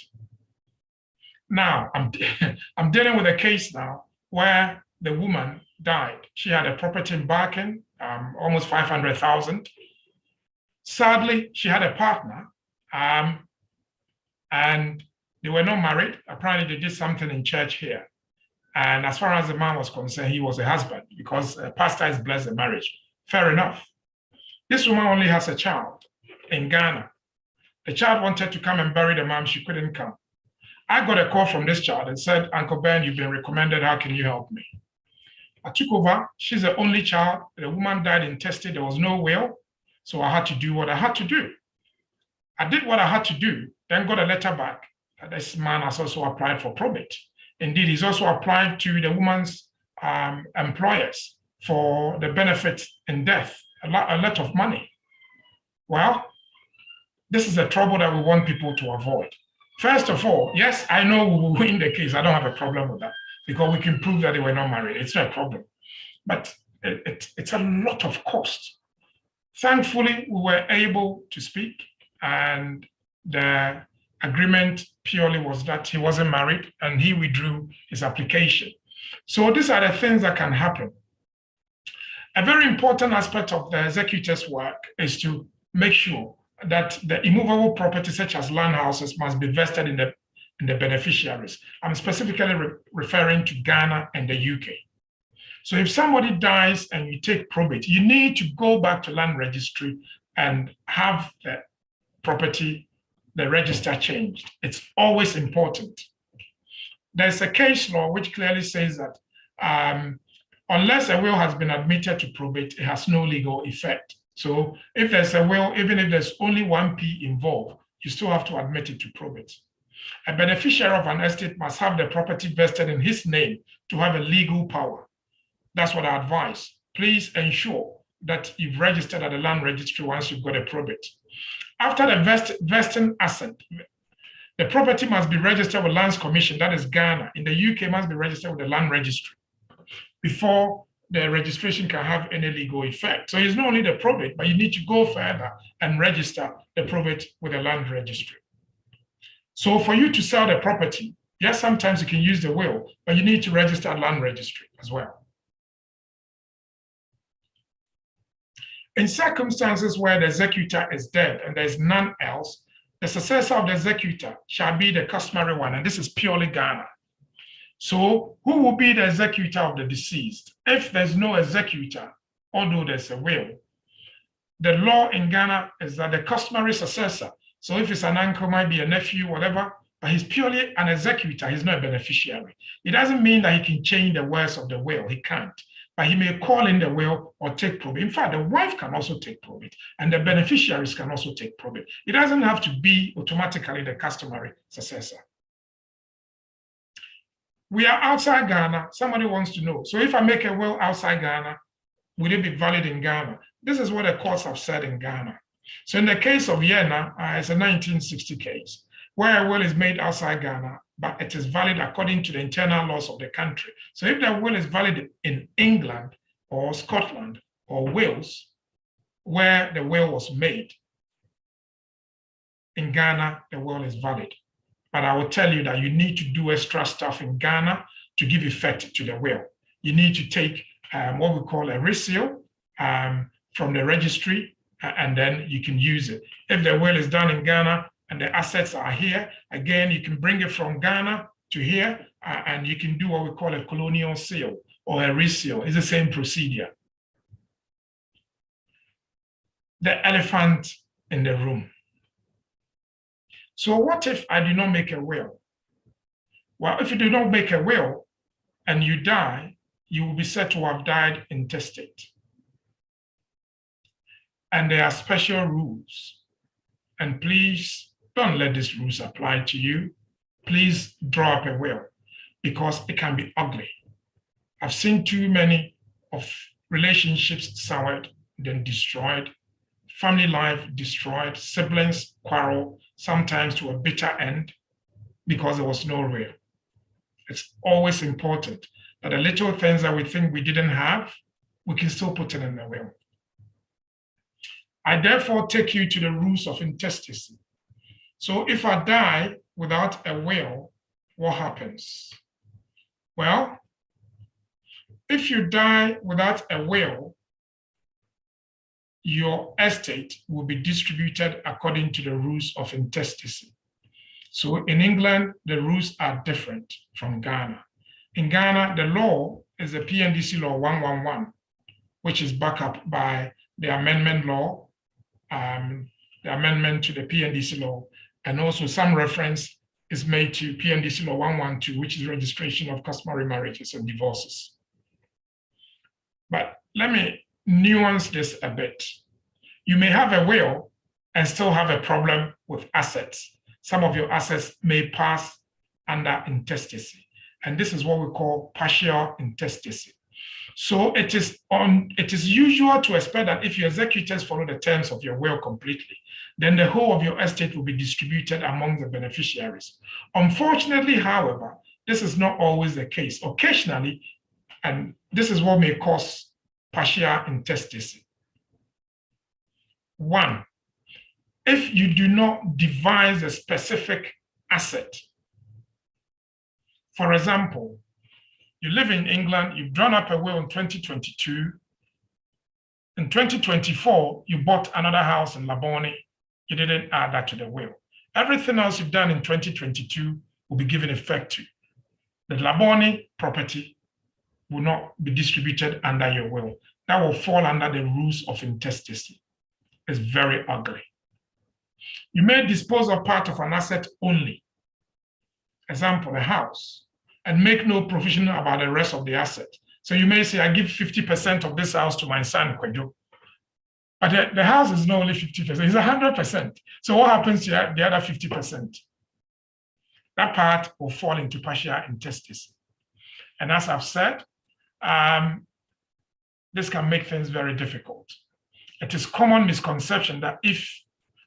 Now, I'm dealing with a case now where the woman died. She had a property in Barking, almost 500,000. Sadly, she had a partner, and they were not married. Apparently, they did something in church here. And as far as the man was concerned, he was a husband because a pastor is blessed in marriage. Fair enough. This woman only has a child in Ghana. The child wanted to come and bury the mom. She couldn't come. I got a call from this child and said, Uncle Ben, you've been recommended. How can you help me? I took over. She's the only child. The woman died intestate. There was no will. So I had to do what I had to do. I did what I had to do, then got a letter back that this man has also applied for probate. Indeed, he's also applied to the woman's employers for the benefit in death, a lot of money. Well, this is the trouble that we want people to avoid. First of all, yes, I know we will win the case. I don't have a problem with that because we can prove that they were not married. It's not a problem. But it's a lot of cost. Thankfully, we were able to speak, and the agreement purely was that he wasn't married and he withdrew his application. So these are the things that can happen. A very important aspect of the executor's work is to make sure that the immovable property, such as land houses, must be vested in the beneficiaries. I'm specifically referring to Ghana and the UK. So if somebody dies and you take probate, you need to go back to land registry and have the property, the register changed. It's always important. There's a case law which clearly says that unless a will has been admitted to probate, it has no legal effect. So if there's a will, even if there's only 1p involved, you still have to admit it to probate. A beneficiary of an estate must have the property vested in his name to have a legal power. That's what I advise. Please ensure that you've registered at the land registry once you've got a probate. After the vesting assent, the property must be registered with Lands Commission, that is Ghana. In the UK, it must be registered with the land registry before the registration can have any legal effect. So it's not only the probate, but you need to go further and register the probate with the land registry. So for you to sell the property, yes, sometimes you can use the will, but you need to register at land registry as well. In circumstances where the executor is dead and there's none else, the successor of the executor shall be the customary one, and this is purely Ghana. So who will be the executor of the deceased? If there's no executor, although there's a will, the law in Ghana is that the customary successor, so if it's an uncle, might be a nephew, whatever, but he's purely an executor, he's not a beneficiary. It doesn't mean that he can change the words of the will, he can't. But he may call in the will or take probate. In fact, the wife can also take probate, and the beneficiaries can also take probate. It doesn't have to be automatically the customary successor. We are outside Ghana. Somebody wants to know. So if I make a will outside Ghana, will it be valid in Ghana? This is what the courts have said in Ghana. So in the case of Yena, it's a 1960 case, where a will is made outside Ghana, but it is valid according to the internal laws of the country. So if the will is valid in England or Scotland or Wales, where the will was made, in Ghana, the will is valid. But I will tell you that you need to do extra stuff in Ghana to give effect to the will. You need to take what we call a reseal from the registry, and then you can use it. If the will is done in Ghana, and the assets are here, again, you can bring it from Ghana to here, and you can do what we call a colonial seal. or a resale. It's the same procedure. The elephant in the room. So what if I do not make a will? Well, if you do not make a will and you die, you will be said to have died intestate. And there are special rules. And please don't let these rules apply to you. Please draw up a will because it can be ugly. I've seen too many of relationships soured, then destroyed, family life destroyed, siblings quarrel, sometimes to a bitter end because there was no will. It's always important that the little things that we think we didn't have, we can still put it in the will. I therefore take you to the rules of intestacy. So if I die without a will, what happens? Well, if you die without a will, your estate will be distributed according to the rules of intestacy. So in England, the rules are different from Ghana. In Ghana, the law is the PNDC Law 111, which is backed up by the amendment law, the amendment to the PNDC law, and also some reference is made to PNDC Law 112, which is registration of customary marriages and divorces. But let me nuance this a bit. You may have a will and still have a problem with assets. Some of your assets may pass under intestacy. And this is what we call partial intestacy. So it is usual to expect that if your executors follow the terms of your will completely, then the whole of your estate will be distributed among the beneficiaries. Unfortunately, however, this is not always the case. Occasionally, and this is what may cause partial intestacy. One, if you do not devise a specific asset. For example, you live in England, you've drawn up a will in 2022. In 2024, you bought another house in Labone. You didn't add that to the will. Everything else you've done in 2022 will be given effect to. The Labone property will not be distributed under your will. That will fall under the rules of intestacy. It's very ugly. You may dispose of part of an asset only. Example, a house, and make no provision about the rest of the asset. So you may say, I give 50% of this house to my son, Kwejo. But the house is not only 50%, it's 100%. So what happens to the other 50%? That part will fall into partial intestacy. And as I've said, this can make things very difficult. It is common misconception that if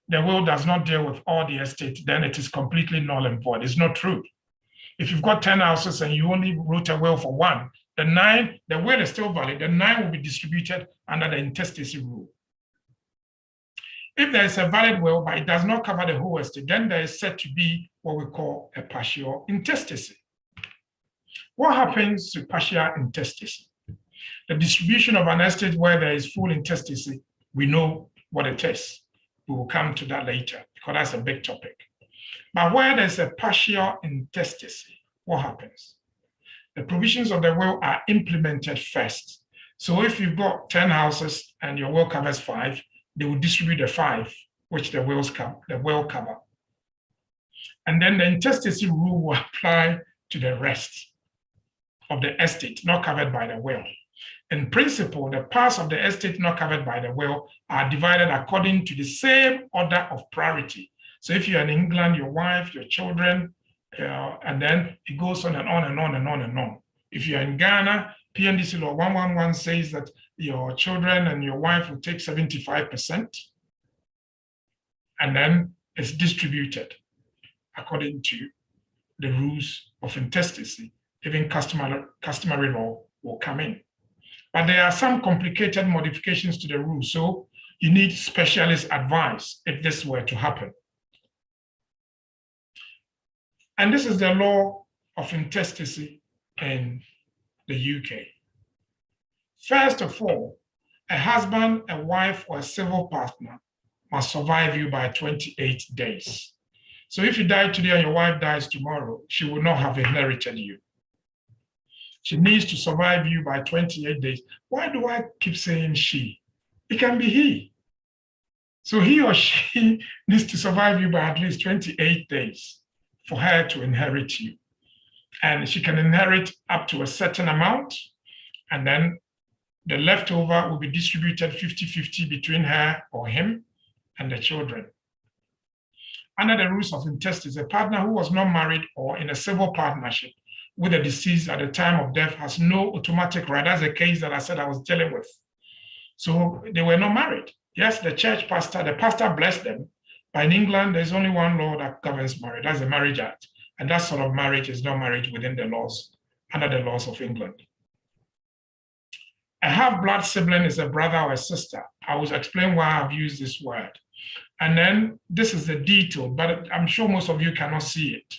the will does not deal with all the estate, then it is completely null and void. It's not true. If you've got 10 houses and you only wrote a will for one, the will is still valid. The 9 will be distributed under the intestacy rule. If there is a valid will, but it does not cover the whole estate, then there is said to be what we call a partial intestacy. What happens to partial intestacy? The distribution of an estate where there is full intestacy, we know what it is. We will come to that later because that's a big topic. But where there's a partial intestacy, what happens? The provisions of the will are implemented first. So if you've got 10 houses and your will covers 5, they will distribute the 5, which the will cover. And then the intestacy rule will apply to the rest of the estate not covered by the will. In principle, the parts of the estate not covered by the will are divided according to the same order of priority. So if you're in England, your wife, your children, and then it goes on and on and on and on and on. If you're in Ghana, PNDC Law 111 says that your children and your wife will take 75%, and then it's distributed according to the rules of intestacy. Even customary law will come in. But there are some complicated modifications to the rules, so you need specialist advice if this were to happen. And this is the law of intestacy in the UK. First of all, a husband, a wife, or a civil partner must survive you by 28 days. So if you die today and your wife dies tomorrow, she will not have inherited you. she needs to survive you by 28 days. Why do I keep saying she? It can be he. So he or she needs to survive you by at least 28 days for her to inherit you. And she can inherit up to a certain amount, and then the leftover will be distributed 50-50 between her or him and the children. Under the rules of intestacy, a partner who was not married or in a civil partnership with the deceased at the time of death has no automatic right. That's the case that I said I was dealing with. So they were not married. Yes, the pastor blessed them, but in England, there's only one law that governs marriage. That's the Marriage Act. And that sort of marriage is not marriage within the laws, under the laws of England. A half-blood sibling is a brother or a sister. I will explain why I've used this word. And then this is the detail, but I'm sure most of you cannot see it.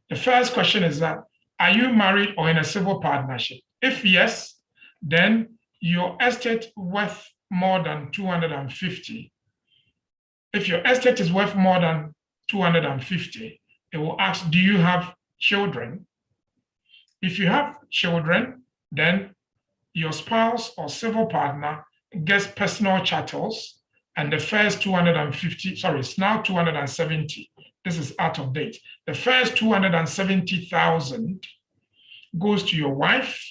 The first question is that, are you married or in a civil partnership? If yes, then your estate worth more than 250. If your estate is worth more than 250, it will ask, do you have children? If you have children, then your spouse or civil partner gets personal chattels, and the first 250, sorry, it's now 270. This is out of date. The first 270,000 goes to your wife,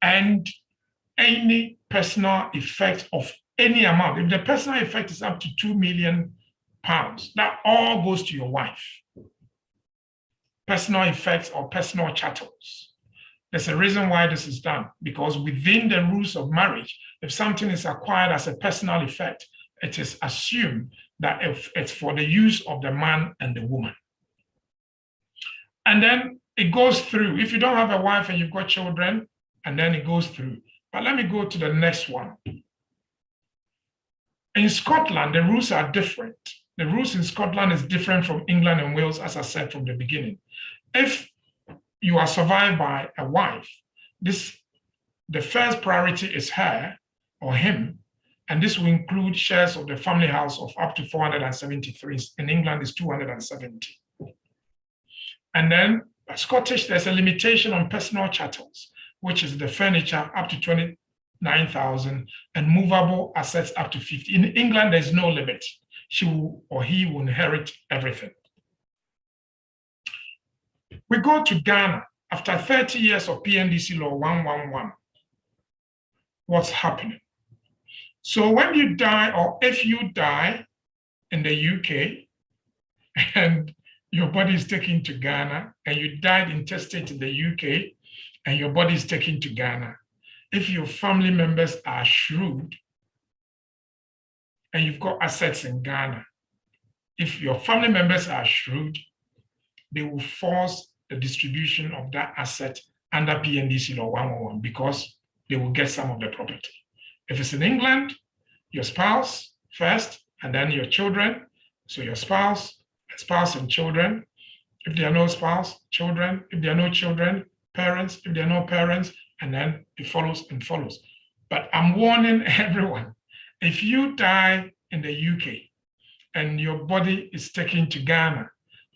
and any personal effect of any amount. If the personal effect is up to £2 million, that all goes to your wife. Personal effects or personal chattels. There's a reason why this is done, because within the rules of marriage, if something is acquired as a personal effect, it is assumed that if it's for the use of the man and the woman. And then it goes through. If you don't have a wife and you've got children, and then it goes through. But let me go to the next one. In Scotland, the rules are different. The rules in Scotland is different from England and Wales, as I said from the beginning. If you are survived by a wife, the first priority is her or him, and this will include shares of the family house of up to 473. In England, it's 270. And then Scottish, there's a limitation on personal chattels, which is the furniture up to 29,000 and movable assets up to 50. In England, there's no limit. She will, or he will inherit everything. We go to Ghana after 30 years of PNDC law 111. What's happening? So when you die, or if you die in the UK and your body is taken to Ghana, and you died intestate in the UK and your body is taken to Ghana, if your family members are shrewd and you've got assets in Ghana, if your family members are shrewd, they will force the distribution of that asset under PNDC law 111 because they will get some of the property. If it's in England, your spouse first, and then your children. So your spouse and children. If there are no spouse, children. If there are no children, parents. If there are no parents, and then it follows and follows. But I'm warning everyone, if you die in the UK and your body is taken to Ghana,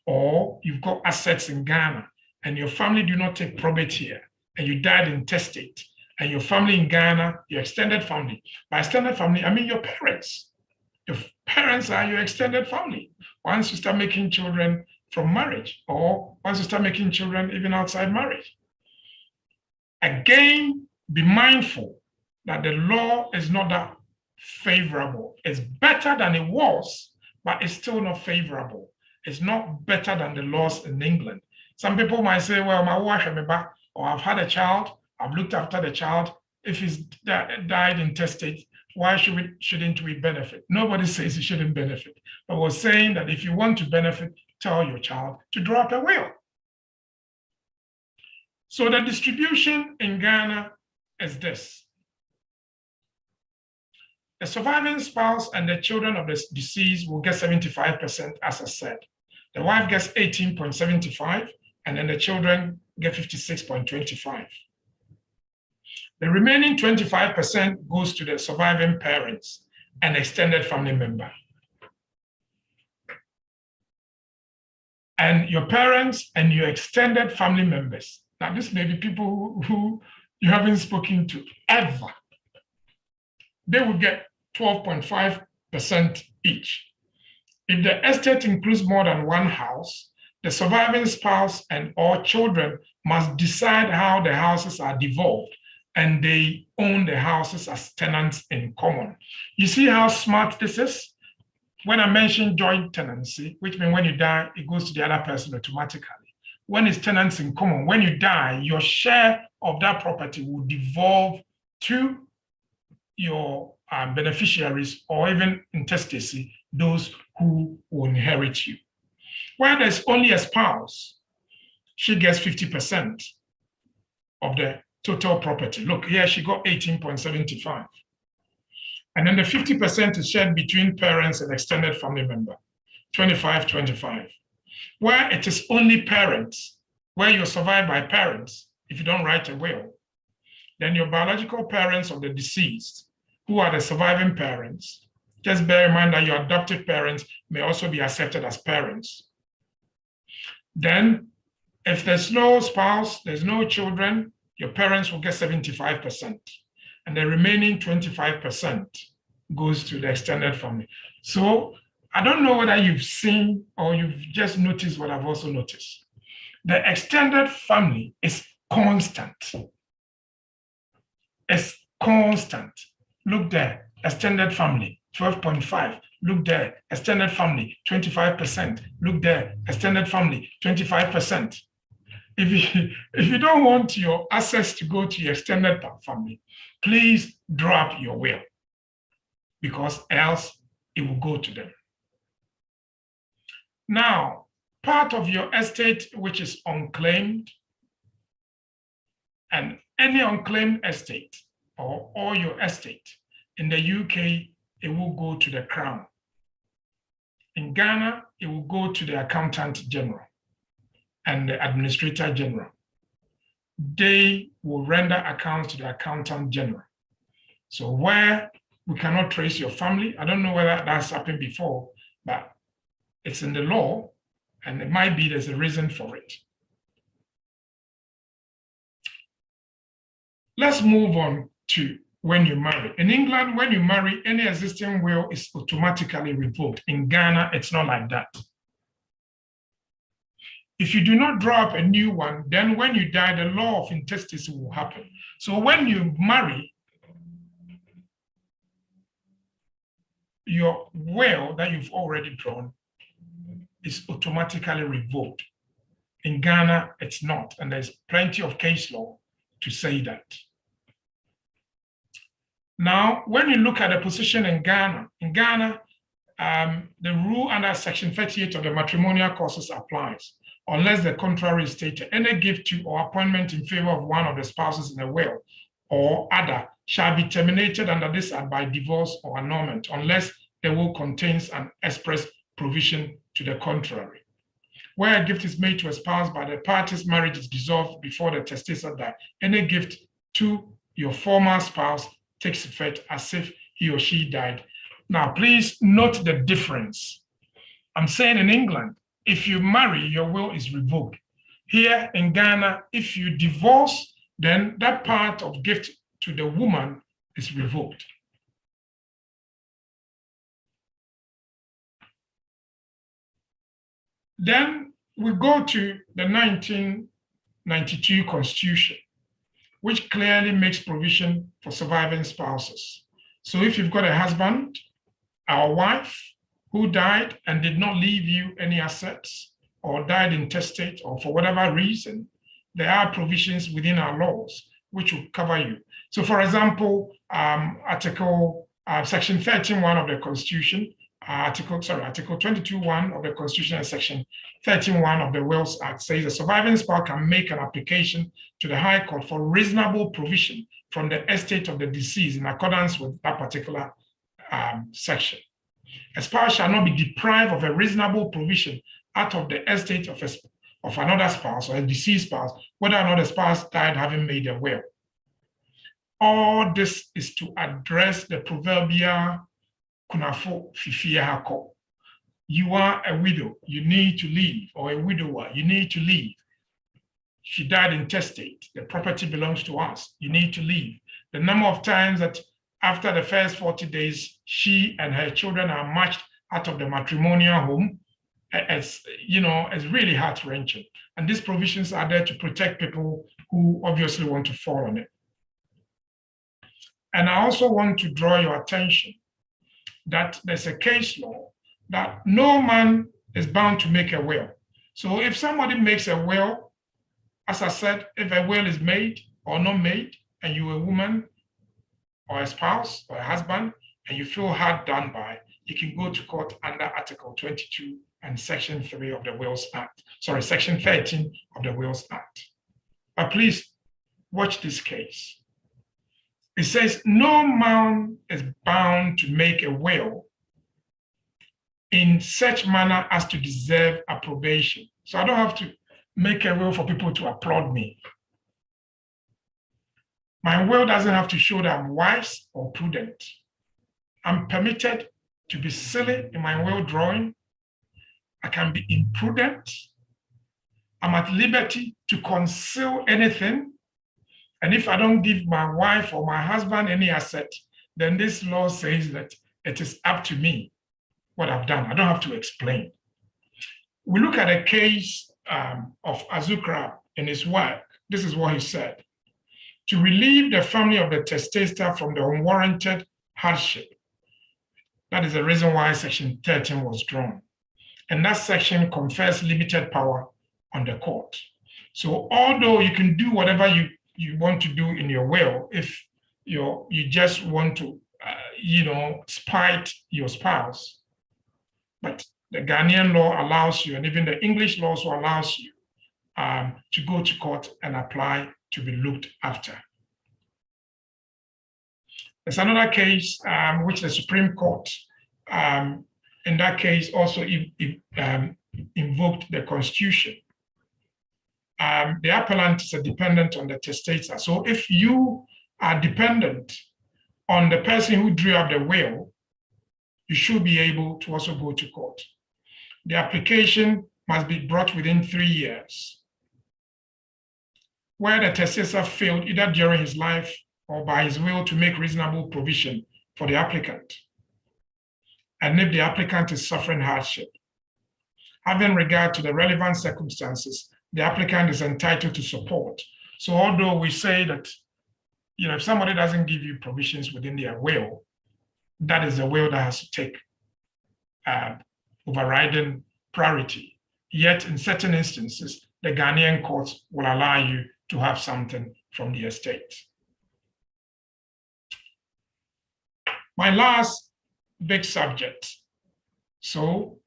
or you've got assets in Ghana and your family do not take probate here, and you died intestate, and your family in Ghana, your extended family. By extended family, I mean your parents. Your parents are your extended family. Once you start making children from marriage, or once you start making children even outside marriage. Again, be mindful that the law is not that favorable. It's better than it was, but it's still not favorable. It's not better than the laws in England. Some people might say, well, my wife and me back, or I've had a child, I've looked after the child. If he's died intestate, why shouldn't we benefit? Nobody says you shouldn't benefit. But we're saying that if you want to benefit, tell your child to draw up a will. So the distribution in Ghana is this. The surviving spouse and the children of the deceased will get 75%, as I said. The wife gets 18.75, and then the children get 56.25. The remaining 25% goes to the surviving parents and extended family member. And your parents and your extended family members. Now, this may be people who you haven't spoken to ever. They will get 12.5% each. If the estate includes more than one house, the surviving spouse and or children must decide how the houses are devolved, and they own the houses as tenants in common. You see how smart this is? When I mentioned joint tenancy, which means when you die, it goes to the other person automatically. When it's tenants in common, when you die, your share of that property will devolve to your beneficiaries, or even intestacy, those who will inherit you. Where there's only a spouse, she gets 50% of the total property. Look, here she got 18.75. And then the 50% is shared between parents and extended family member, 25-25. Where it is only parents, where you're survived by parents, if you don't write a will, then your biological parents of the deceased, who are the surviving parents, just bear in mind that your adoptive parents may also be accepted as parents. Then, if there's no spouse, there's no children, your parents will get 75%. And the remaining 25% goes to the extended family. So I don't know whether you've seen or you've just noticed what I've also noticed. The extended family is constant. It's constant. Look there, extended family, 12.5. Look there, extended family, 25%. Look there, extended family, 25%. If you don't want your assets to go to your extended family, please draw up your will, because else it will go to them. Now, part of your estate which is unclaimed, and any unclaimed estate or all your estate in the UK, it will go to the Crown. In Ghana, it will go to the Accountant General and the Administrator General. They will render accounts to the Accountant General. So where we cannot trace your family, I don't know whether that's happened before, but it's in the law, and it might be there's a reason for it. Let's move on to when you marry. In England, when you marry, any existing will is automatically revoked. In Ghana, it's not like that. If you do not draw up a new one, then when you die, the law of intestacy will happen. So when you marry, your will that you've already drawn is automatically revoked. In Ghana, it's not, and there's plenty of case law to say that. Now, when you look at the position in Ghana, the rule under Section 38 of the Matrimonial Causes applies, unless the contrary is stated. Any gift to or appointment in favor of one of the spouses in a will or other shall be terminated under this act by divorce or annulment, unless the will contains an express provision to the contrary. Where a gift is made to a spouse by the parties, marriage is dissolved before the testator dies. Any gift to your former spouse takes effect as if he or she died. Now, please note the difference. I'm saying in England, if you marry, your will is revoked. Here in Ghana, if you divorce, then that part of gift to the woman is revoked. Then we go to the 1992 Constitution, which clearly makes provision for surviving spouses. So if you've got a husband or wife who died and did not leave you any assets, or died intestate, or for whatever reason, there are provisions within our laws which will cover you. So for example, Section 13.1 of the Constitution, Article 22.1 of the Constitution and Section 13.1 of the Wills Act says the surviving spouse can make an application to the High Court for reasonable provision from the estate of the deceased in accordance with that particular section. A spouse shall not be deprived of a reasonable provision out of the estate of another spouse or a deceased spouse, whether or not the spouse died having made a will. All this is to address the proverbial kunafo fifia hako. You are a widow, you need to leave, or a widower, you need to leave. she died intestate, the property belongs to us, you need to leave. The number of times that after the first 40 days, she and her children are marched out of the matrimonial home, as you know, is really heart-wrenching. And these provisions are there to protect people who obviously want to fall on it. And I also want to draw your attention that there's a case law that no man is bound to make a will. So if somebody makes a will, as I said, if a will is made or not made, and you're a woman or a spouse or a husband, and you feel hard done by, you can go to court under Article 22 and Section 3 of the Wills Act. Sorry, Section 13 of the Wills Act. But please watch this case. It says, no man is bound to make a will in such manner as to deserve approbation. So I don't have to make a will for people to applaud me. My will doesn't have to show that I'm wise or prudent. I'm permitted to be silly in my will drawing. I can be imprudent. I'm at liberty to conceal anything. And if I don't give my wife or my husband any asset, then this law says that it is up to me what I've done. I don't have to explain. We look at a case of Azukra in his work. This is what he said. To relieve the family of the testator from the unwarranted hardship. That is the reason why Section 13 was drawn. And that section confers limited power on the court. So although you can do whatever you want to do in your will, if you just want to, spite your spouse, but the Ghanaian law allows you, and even the English law also allows you to go to court and apply to be looked after. There's another case which the Supreme Court, in that case, also invoked the Constitution. The appellant is a dependent on the testator. So if you are dependent on the person who drew up the will, you should be able to also go to court. The application must be brought within 3 years. Where the testator failed either during his life or by his will to make reasonable provision for the applicant. And if the applicant is suffering hardship, having regard to the relevant circumstances, the applicant is entitled to support. So although we say that, if somebody doesn't give you provisions within their will, that is the will that has to take overriding priority. Yet in certain instances, the Ghanaian courts will allow you to have something from the estate. My last big subject. So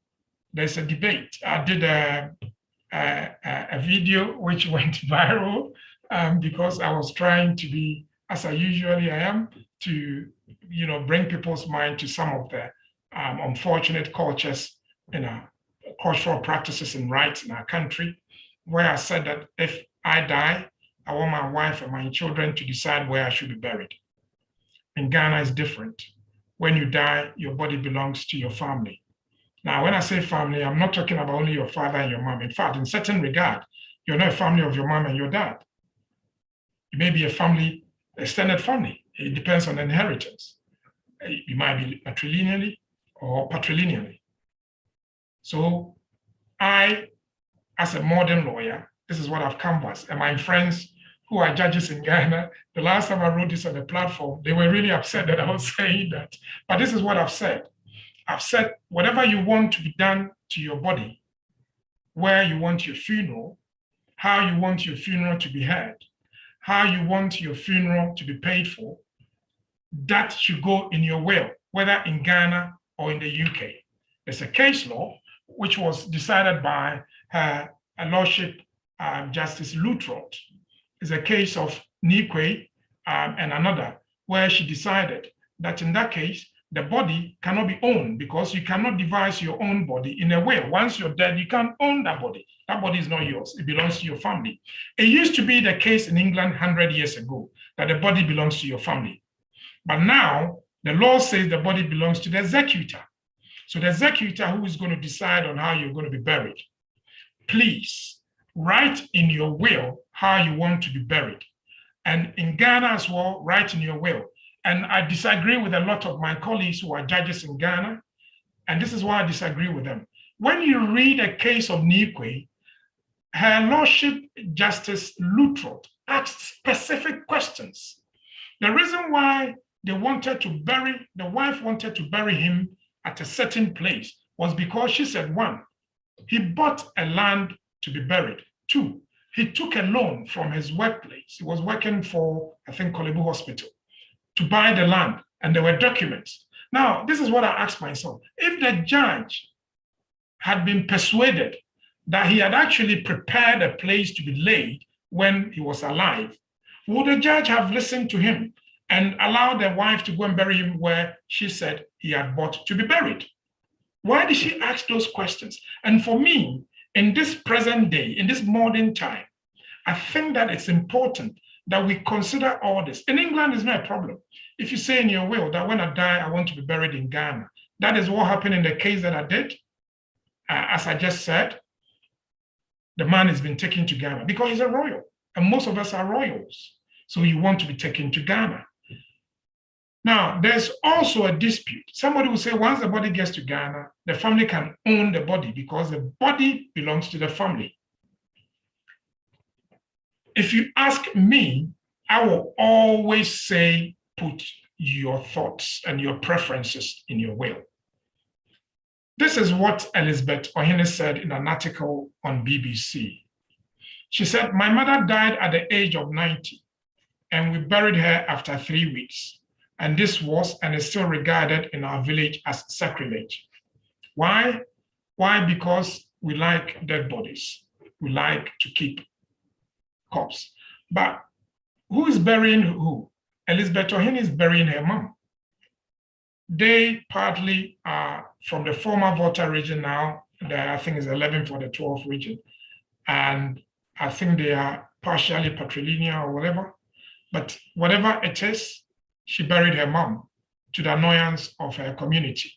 there's a debate. I did a video which went viral because I was trying to be, as I usually am, to bring people's mind to some of the unfortunate cultures, cultural practices and rights in our country, where I said that if I die, I want my wife and my children to decide where I should be buried. In Ghana, it's different. When you die, your body belongs to your family. Now, when I say family, I'm not talking about only your father and your mom. In fact, in certain regard, you're not a family of your mom and your dad. You may be a family, extended family. It depends on the inheritance. You might be matrilineally or patrilineally. So I, as a modern lawyer, this is what I've canvassed. And my friends who are judges in Ghana, the last time I wrote this on the platform, they were really upset that I was saying that. But this is what I've said. I've said, whatever you want to be done to your body, where you want your funeral, how you want your funeral to be held, how you want your funeral to be paid for, that should go in your will, whether in Ghana or in the UK. There's a case law which was decided by her Lordship Justice Lutrot. It's a case of Nikwe and another, where she decided that in that case, the body cannot be owned because you cannot devise your own body in a will. Once you're dead, you can't own that body. That body is not yours. It belongs to your family. It used to be the case in England 100 years ago that the body belongs to your family. But now the law says the body belongs to the executor. So the executor who is going to decide on how you're going to be buried. Please, write in your will how you want to be buried. And in Ghana as well, write in your will. And I disagree with a lot of my colleagues who are judges in Ghana. And this is why I disagree with them. When you read a case of Nikwe, Her Lordship Justice Lutrot asked specific questions. The reason why they wanted to bury, the wife wanted to bury him at a certain place was because she said, one, he bought a land to be buried. Two, he took a loan from his workplace. He was working for, I think, Kolebu Hospital to buy the land, and there were documents. Now, this is what I asked myself. If the judge had been persuaded that he had actually prepared a place to be laid when he was alive, would the judge have listened to him and allowed the wife to go and bury him where she said he had bought to be buried? Why did she ask those questions? And for me, in this present day, in this modern time, I think that it's important that we consider all this. In England, it's not a problem. If you say in your will that when I die, I want to be buried in Ghana, that is what happened in the case that I did. As I just said, the man has been taken to Ghana because he's a royal, and most of us are royals. So you want to be taken to Ghana. Now, there's also a dispute. Somebody will say once the body gets to Ghana, the family can own the body because the body belongs to the family. If you ask me, I will always say, put your thoughts and your preferences in your will. This is what Elizabeth Ohene said in an article on BBC. She said, my mother died at the age of 90, and we buried her after 3 weeks. And this was and is still regarded in our village as sacrilege. Why? Why? Because we like dead bodies. We like to keep corpse. But who is burying who? Elizabeth Ohene is burying her mom. They partly are from the former Volta region now. I think it's 11 for the 12th region. And I think they are partially patrilineal or whatever. But whatever it is, she buried her mom to the annoyance of her community.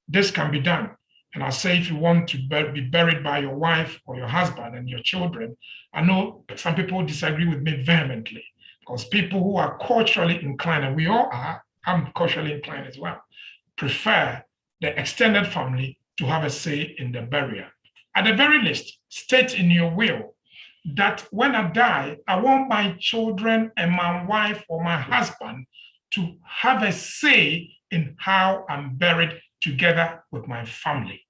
This can be done. And I say, if you want to be buried by your wife or your husband and your children, I know some people disagree with me vehemently, because people who are culturally inclined, and we all are, I'm culturally inclined as well, prefer the extended family to have a say in the burial. At the very least, state in your will that when I die, I want my children and my wife or my husband to have a say in how I'm buried together with my family.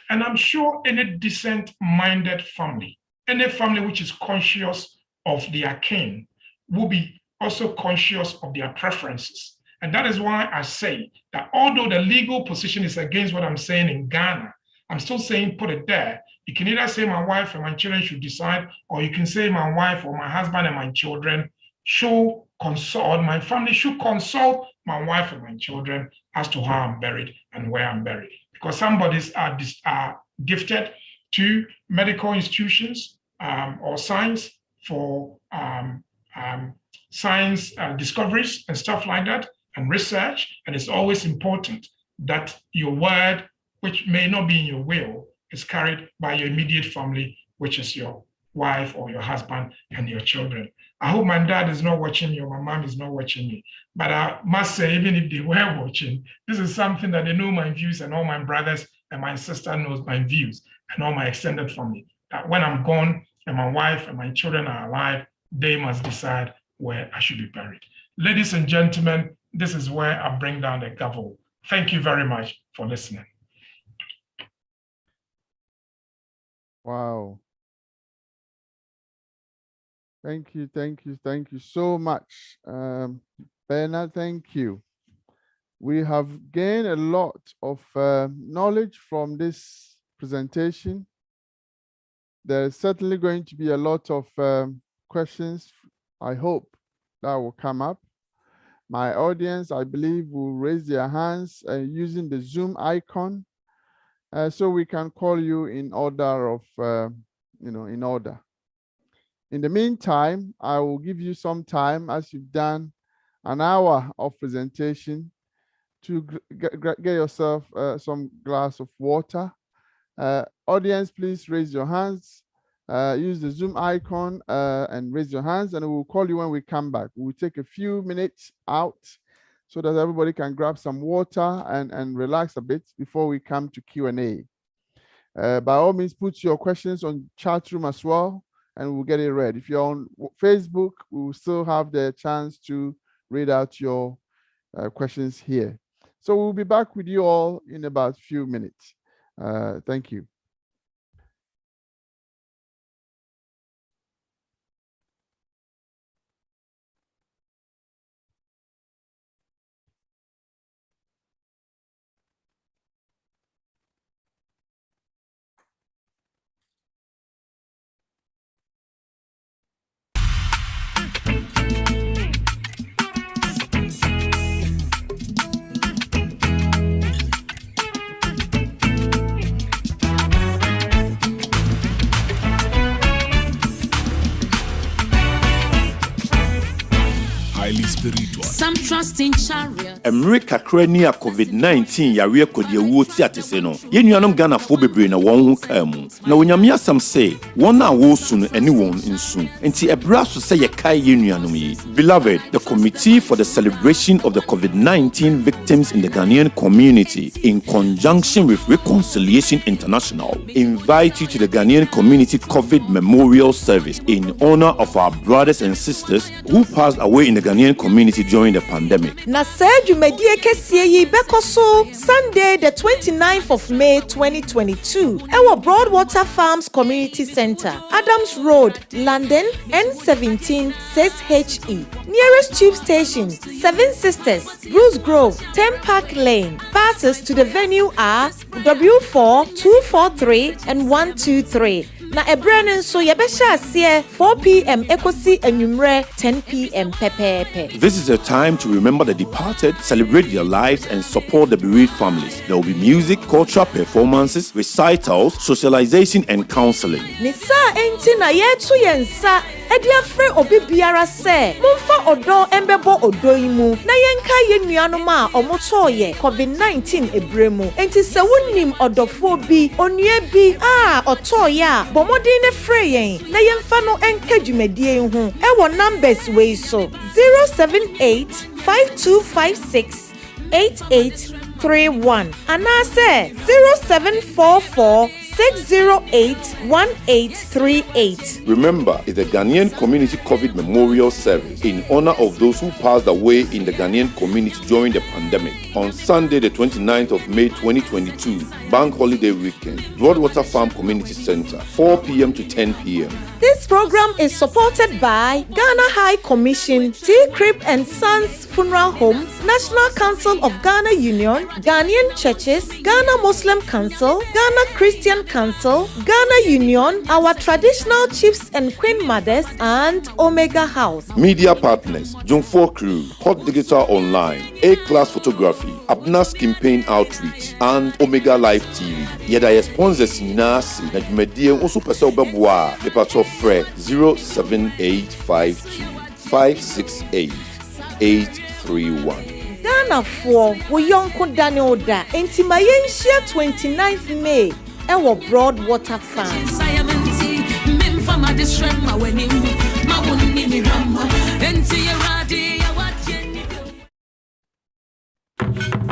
And I'm sure any decent-minded family, any family which is conscious of their kin, will be also conscious of their preferences. And that is why I say that although the legal position is against what I'm saying in Ghana, I'm still saying put it there. You can either say my wife and my children should decide, or you can say my wife or my husband and my children should consult, my family should consult my wife and my children as to how I'm buried and where I'm buried. Because some bodies are gifted to medical institutions or science for science discoveries and stuff like that, and research. And it's always important that your word, which may not be in your will, is carried by your immediate family, which is your wife or your husband and your children. I hope my dad is not watching me or my mom is not watching me. But I must say, even if they were watching, this is something that they know my views, and all my brothers and my sister knows my views, and all my extended family. That when I'm gone and my wife and my children are alive, they must decide where I should be buried. Ladies and gentlemen, this is where I bring down the gavel. Thank you very much for listening. Wow. Thank you so much. Bernard, thank you. We have gained a lot of knowledge from this presentation. There's certainly going to be a lot of questions, I hope, that will come up. My audience, I believe, will raise their hands using the Zoom icon, so we can call you in order of, in order. In the meantime, I will give you some time, as you've done an hour of presentation, to get yourself some glass of water. Audience, please raise your hands use the Zoom icon and raise your hands, and we'll call you when we come back. We'll take a few minutes out so that everybody can grab some water and relax a bit before we come to Q&A. By all means, put your questions on chat room as well, and we'll get it read. If you're on Facebook, we will still have the chance to read out your questions here. So we'll be back with you all in about a few minutes. Thank you. Some trust in chariots. America krani a COVID-19 yare kodi ewu ti atese no. Ye nuanom Ghana fo bebre na won ho ka mu. Na onyame asam say, won na wo su no ene won nsu. Enti ebra so say ye kai ye nuanom yi. Beloved, the Committee for the Celebration of the COVID-19 Victims in the Ghanaian Community, in conjunction with Reconciliation International, invite you to the Ghanaian Community COVID Memorial Service in honor of our brothers and sisters who passed away in the Ghanaian community during the pandemic. Na Jumedie Kesie yi bekoso Sunday the 29th of May 2022. Our Broadwater Farms Community Center, Adams Road, London, N17 6HE. Nearest tube station, Seven Sisters, Bruce Grove, 10 Park Lane. Passes to the venue are W4, 243 and 123. Na Ebrenin so yebesha asie 4 p.m. ekosi enyumre 10 p.m. pepepe. This is a time to remember the departed, celebrate their lives, and support the bereaved families. There will be music, cultural performances, recitals, socialization, and counseling. Nisa enti na yetu yensa ediafre obi biara se mumfa odo embebo odo imu na yenka yenuanom a omotoye COVID-19 ebremu enti se wonnim odofo bi onua bi a otoye a bomodin freyen na yemfa no enka dwumadie hu ewo numbers wey so 078-5256-8831 anase 0744-608-1838. Remember, it's the Ghanaian Community COVID Memorial Service in honor of those who passed away in the Ghanaian community during the pandemic. On Sunday, the 29th of May 2022, Bank Holiday Weekend, Broadwater Farm Community Center, 4 p.m. to 10 p.m. This program is supported by Ghana High Commission, T. Crip and Sons Funeral Home, National Council of Ghana Union, Ghanaian Churches, Ghana Muslim Council, Ghana Christian Council, Ghana Union, our traditional chiefs and queen mothers, and Omega House. Media partners, Jumbo Crew, Hot Digital Online, A-Class Photography, Abnas Campaign Outreach, and Omega Live TV. Yeda sponsors Nasi, na Jumedie also pesa obeboa, the patrol fre 07852 568 831. Ghana for Woyonko Daniel Da, enti mayenshia 29th May, ewo Broadwater Farm.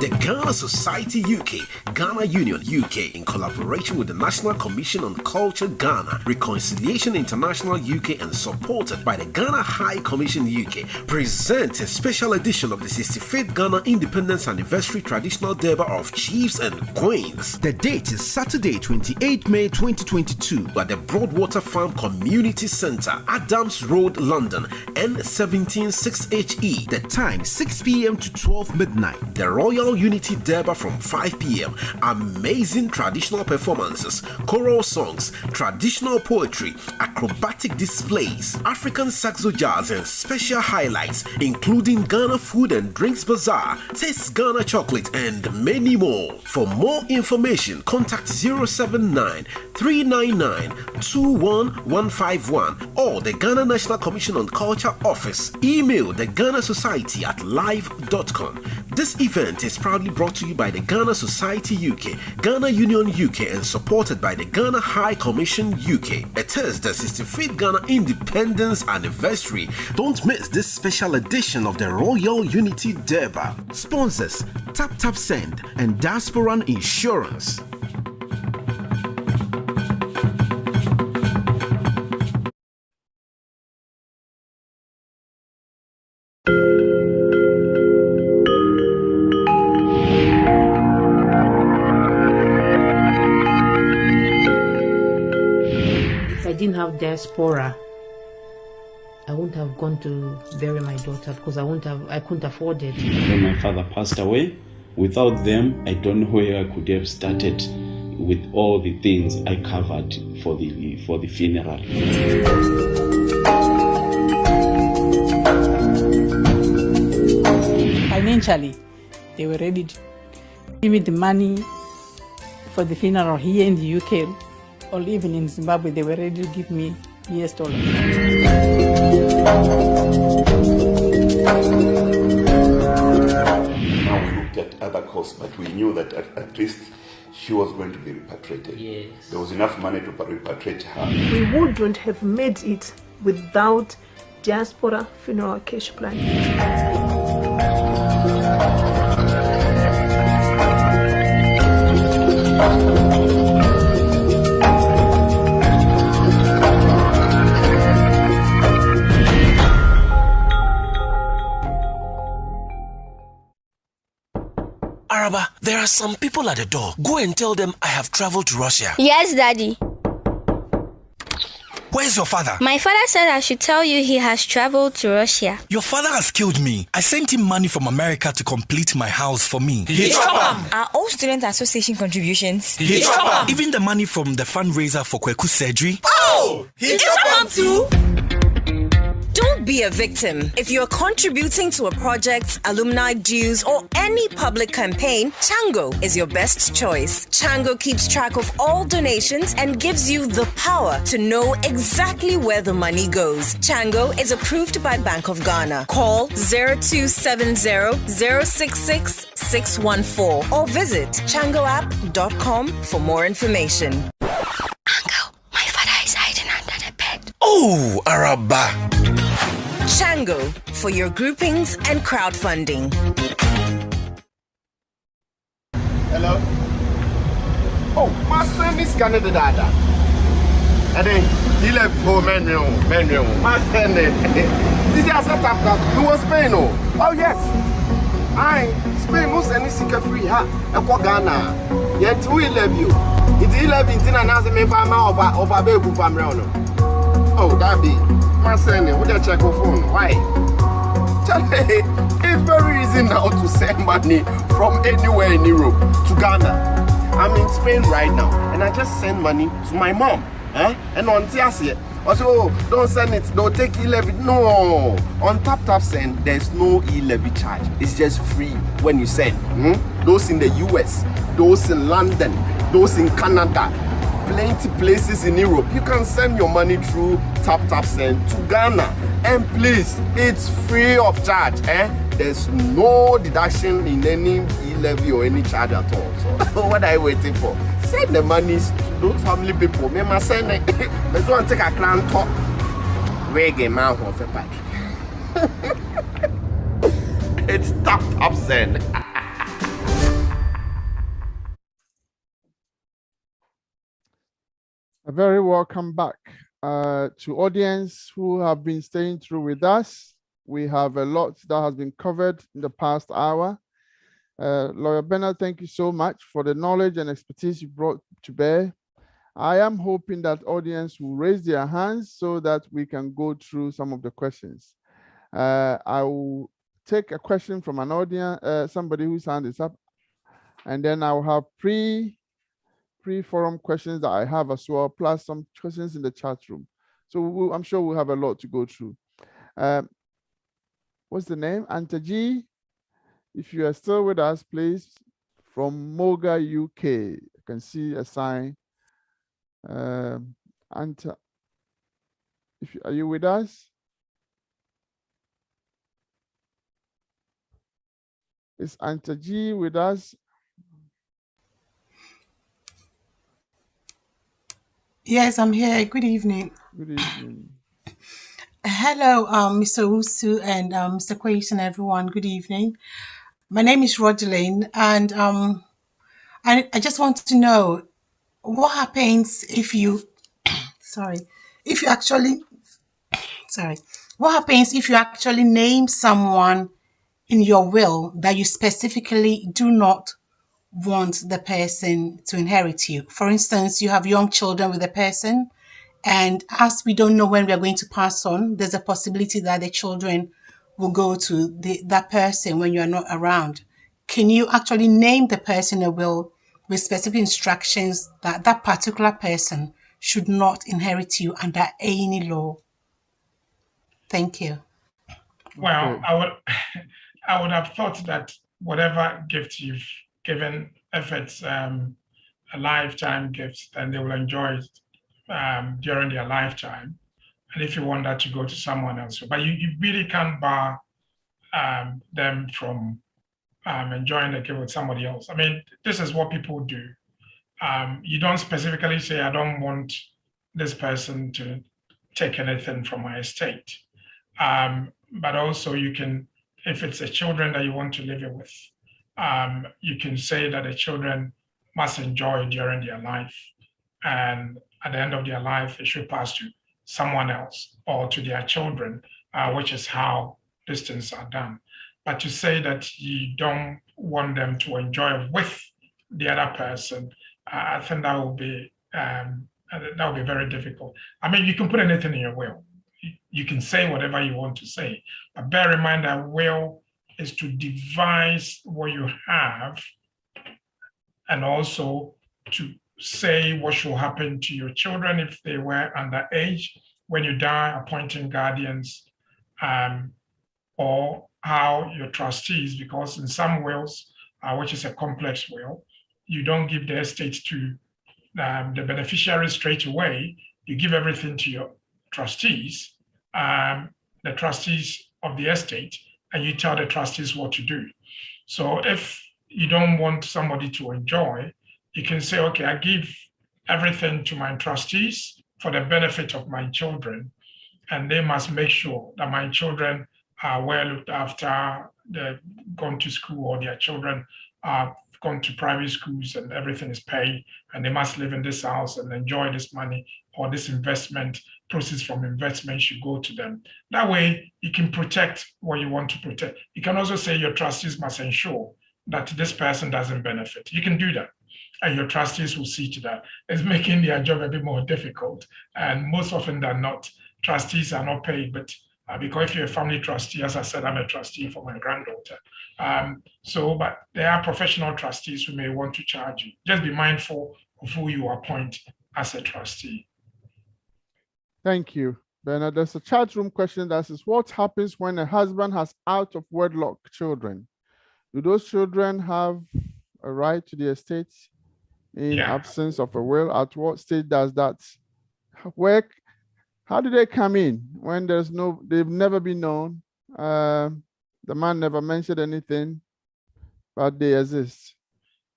The Ghana Society UK, Ghana Union UK, in collaboration with the National Commission on Culture Ghana, Reconciliation International UK, and supported by the Ghana High Commission UK, present a special edition of the 65th Ghana Independence Anniversary Traditional Derby of Chiefs and Queens. The date is Saturday, 28 May 2022, at the Broadwater Farm Community Centre, Adams Road, London, N17 6HE. The time 6 p.m. to 12 midnight. The Royal Unity Derby from 5 p.m. Amazing traditional performances, choral songs, traditional poetry, acrobatic displays, African saxo jazz, and special highlights, including Ghana food and drinks bazaar, Taste Ghana chocolate, and many more. For more information, contact 079-399-21151 or the Ghana National Commission on Culture office. Email the Ghana Society at live.com. This event is proudly brought to you by the Ghana Society UK, Ghana Union UK, and supported by the Ghana High Commission UK. It is the 65th Ghana Independence Anniversary. Don't miss this special edition of the Royal Unity Durbar. Sponsors Tap Tap Send and Diasporan Insurance. If I didn't have diaspora, I wouldn't have gone to bury my daughter because I couldn't afford it. When my father passed away, without them, I don't know where I could have started with all the things I covered for the funeral. Financially, they were ready to give me the money for the funeral here in the UK, or even in Zimbabwe. They were ready to give me US dollars. Now we looked at other costs, but we knew that at least she was going to be repatriated. Yes. There was enough money to repatriate her. We wouldn't have made it without diaspora funeral cash plan. Araba, there are some people at the door. Go and tell them I have traveled to Russia. Yes, Daddy. Where's your father? My father said I should tell you he has traveled to Russia. Your father has killed me. I sent him money from America to complete my house for me. Are all student association contributions? Even the money from the fundraiser for Kweku surgery. Oh! He too? Don't be a victim. If you're contributing to a project, alumni dues, or any public campaign, Chango is your best choice. Chango keeps track of all donations and gives you the power to know exactly where the money goes. Chango is approved by Bank of Ghana. Call 0270-066-614 or visit changoapp.com for more information. Uncle, my father is hiding under the bed. Oh, Araba. Chango for your groupings and crowdfunding. Hello? Oh, my son is Canada Dada. And then he left home, manual. My son, this is a setup. Who was Spain? Oh, yes. Spain most any secret free, huh? And for Ghana. Yet we love you. It's 11 and as a member of a baby from Rano. Oh, that be. My son, would you check your phone? Why? It's very easy now to send money from anywhere in Europe to Ghana. I'm in Spain right now, and I just send money to my mom. And on Tiasia, also, don't send it, don't take e-levy. No, on Tap Tap Send, there's no e-levy charge. It's just free when you send. Those in the US, those in London, those in Canada, plenty places in Europe. You can send your money through Tap Tap Send to Ghana. And please, it's free of charge. There's no deduction in any e-levy or any charge at all. So what are you waiting for? Send the money to those family people. Me must send it. Let's go and take a clan talk. Reggae man of a pack. It's Tap Tap Send. A very welcome back to audience who have been staying through with us. We have a lot that has been covered in the past hour. Lawyer Bernard, thank you so much for the knowledge and expertise you brought to bear. I am hoping that audience will raise their hands so that we can go through some of the questions. I will take a question from an audience, somebody whose hand is up, and then I'll have pre-forum questions that I have as well, plus some questions in the chat room. So I'm sure we'll have a lot to go through. What's the name? Antaji, if you are still with us, please, from Moga, UK. You can see a sign. Anta, are you with us? Is Auntie G with us? Yes, I'm here. Good evening. Good evening. Hello, Mr. Usu and Mr. Quays and everyone. Good evening. My name is Rodeline, and I just want to know what happens if you, if you actually, what happens if you actually name someone in your will that you specifically do not want the person to inherit you. For instance, you have young children with a person, and as we don't know when we are going to pass on, there's a possibility that the children will go to that person when you are not around. Can you actually name the person in a will with specific instructions that that particular person should not inherit you under any law? Thank you. Well, I would have thought that whatever gift you've given, if it's a lifetime gift, then they will enjoy it during their lifetime. And if you want that to go to someone else, but you really can't bar them from enjoying the gift with somebody else. I mean, this is what people do. You don't specifically say, I don't want this person to take anything from my estate. But also you can, if it's the children that you want to live it with, you can say that the children must enjoy during their life. And at the end of their life, it should pass to someone else or to their children, which is how these things are done. But to say that you don't want them to enjoy with the other person, I think that will be very difficult. I mean, you can put anything in your will. You can say whatever you want to say, but bear in mind that will is to devise what you have, and also to say what should happen to your children if they were underage when you die, appointing guardians, or how your trustees, because in some wills, which is a complex will, you don't give the estate to the beneficiary straight away. You give everything to your trustees, the trustees of the estate, and you tell the trustees what to do. So if you don't want somebody to enjoy, you can say, okay, I give everything to my trustees for the benefit of my children, and they must make sure that my children are well looked after, they've gone to school, or their children are gone to private schools and everything is paid, and they must live in this house and enjoy this money, or this investment, proceeds from investment should go to them. That way you can protect what you want to protect. You can also say your trustees must ensure that this person doesn't benefit. You can do that, and your trustees will see to that. It's making their job a bit more difficult, and most often than not, trustees are not paid, but because if you're a family trustee, as I said, I'm a trustee for my granddaughter. But there are professional trustees who may want to charge you. Just be mindful of who you appoint as a trustee. Thank you, Bernard. There's a chat room question that says, what happens when a husband has out of wedlock children? Do those children have a right to the estate in absence of a will? At what stage does that work? How do they come in when they've never been known? The man never mentioned anything, but they exist.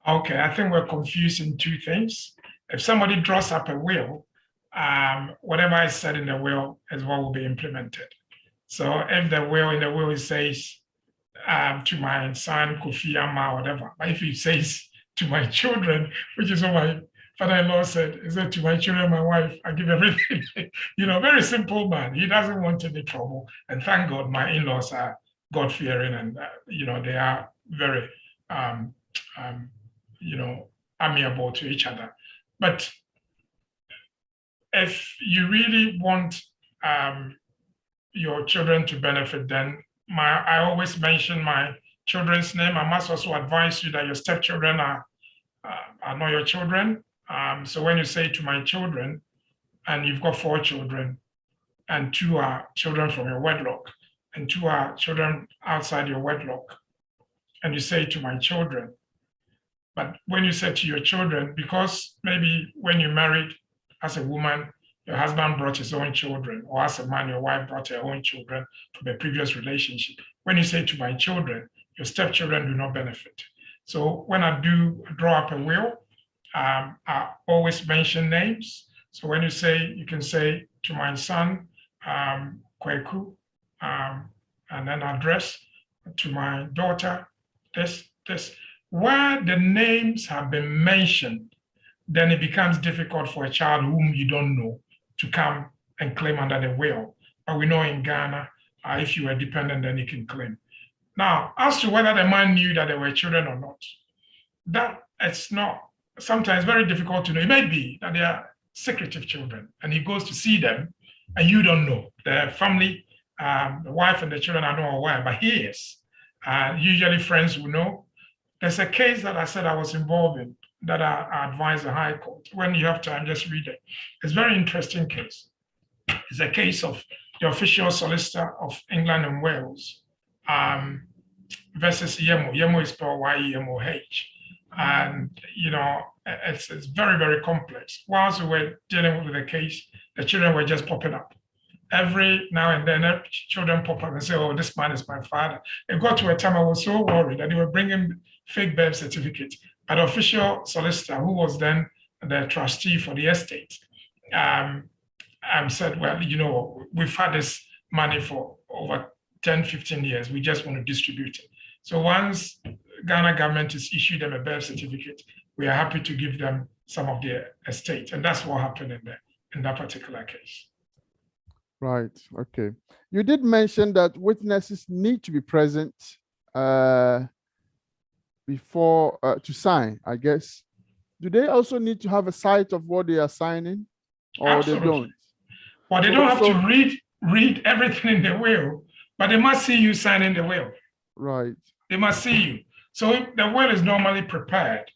Okay, I think we're confusing two things. If somebody draws up a will, whatever is said in the will is what will be implemented. So if the will in the will it says to my son Kofi Ama, whatever, but if it says to my children, which is what my father-in-law said, is that to my children, my wife, I give everything. Very simple man. He doesn't want any trouble. And thank God my in-laws are God-fearing, and they are very amiable to each other. But if you really want your children to benefit, then I always mention my children's name. I must also advise you that your stepchildren are not your children. So when you say to my children, and you've got 4 children, and 2 are children from your wedlock, and 2 are children outside your wedlock, and you say to my children, but when you say to your children, because maybe when you married as a woman, your husband brought his own children, or as a man, your wife brought her own children from a previous relationship. When you say to my children, your stepchildren do not benefit. So when I draw up a will, I always mention names. So when you can say to my son, Kweku, and then address to my daughter, this. Where the names have been mentioned, then it becomes difficult for a child whom you don't know to come and claim under the will. But we know in Ghana, if you were dependent, then you can claim. Now, as to whether the man knew that they were children or not, that it's not sometimes very difficult to know. It may be that they are secretive children and he goes to see them and you don't know. The family, the wife and the children are not aware, but he is. Usually friends will know. There's a case that I said I was involved in that I advised the High Court. When you have time, just read it. It's a very interesting case. It's a case of the official solicitor of England and Wales versus Yemo. Yemo is spelled Y-E-M-O-H. And, it's very, very complex. Whilst we were dealing with the case, the children were just popping up. Every now and then, children pop up and say, oh, this man is my father. It got to a time I was so worried that they were bringing fake birth certificates. But the official solicitor, who was then the trustee for the estate, said, well, we've had this money for over 10, 15 years. We just want to distribute it. So once Ghana government has issued them a birth certificate, we are happy to give them some of their estate. And that's what happened in that particular case. Right. Okay. You did mention that witnesses need to be present before to sign, I guess. Do they also need to have a sight of what they are signing, or Absolutely. They don't? Well, they don't have to read everything in the will, but they must see you signing the will. Right. They must see you. So the will is normally prepared,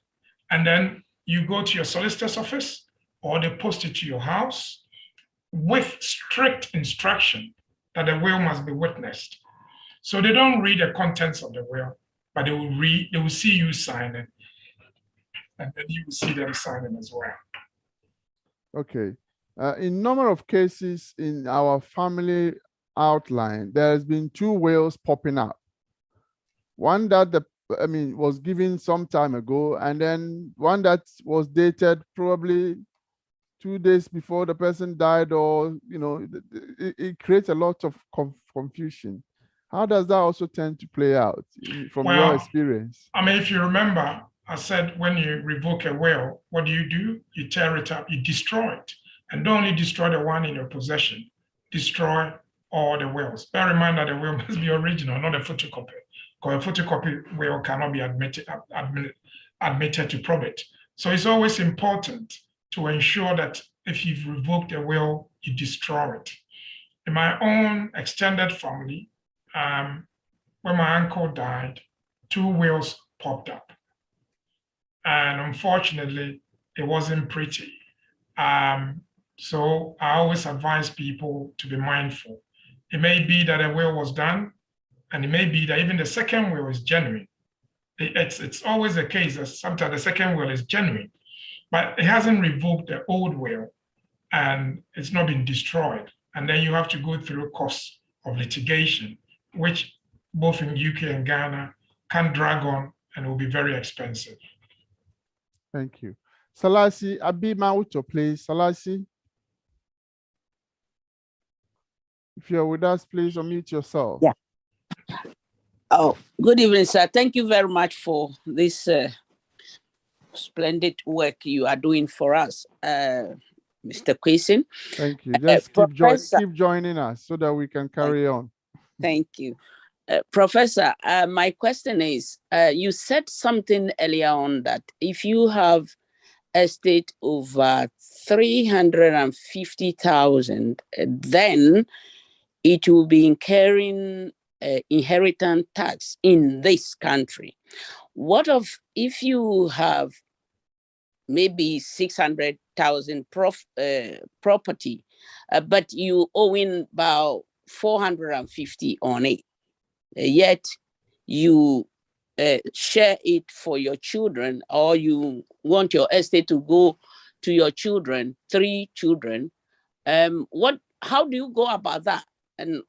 and then you go to your solicitor's office, or they post it to your house with strict instruction that the will must be witnessed. So they don't read the contents of the will, but they will see you signing, and then you will see them signing as well. Okay. In number of cases in our family outline, there has been 2 wills popping up. One that was given some time ago, and then one that was dated probably 2 days before the person died, or it creates a lot of confusion. How does that also tend to play out from your experience? If you remember, I said when you revoke a will, what do? You tear it up, you destroy it. And don't only destroy the one in your possession, destroy all the wills. Bear in mind that the will must be original, not a photocopy, because a photocopy will cannot be admitted to probate. So it's always important to ensure that if you've revoked a will, you destroy it. In my own extended family, when my uncle died, 2 wills popped up. And unfortunately, it wasn't pretty. So I always advise people to be mindful. It may be that a will was done, and it may be that even the second will is genuine. It's always the case that sometimes the second will is genuine, but it hasn't revoked the old will, and it's not been destroyed. And then you have to go through costs of litigation, which both in UK and Ghana can drag on and will be very expensive. Thank you. Salasi Abimauto, please. Salasi, if you're with us, please unmute yourself. Yeah. Oh, good evening, sir. Thank you very much for this splendid work you are doing for us, Mr. Kwesi. Thank you. Just keep joining us so that we can carry on. Thank you. Professor, my question is, you said something earlier on that if you have estate over 350,000, then it will be incurring inheritance tax in this country. What if you have maybe 600,000 property, but you owe about 450 on it, yet you share it for your children, or you want your estate to go to your children, 3 children, how do you go about that? And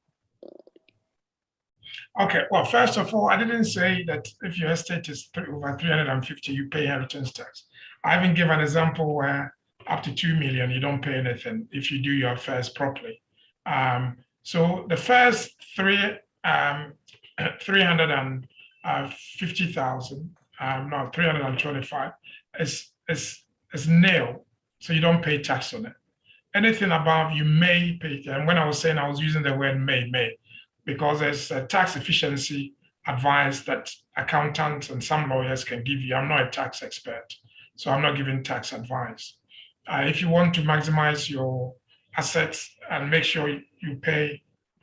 Okay, well, first of all, I didn't say that if your estate is over 350, you pay inheritance tax. I even give an example where up to 2 million, you don't pay anything if you do your affairs properly. So the first 350,000, no, 325 is nil. So you don't pay tax on it. Anything above, you may pay. And when I was saying, I was using the word may, because there's a tax efficiency advice that accountants and some lawyers can give you. I'm not a tax expert, so I'm not giving tax advice. If you want to maximize your assets and make sure you pay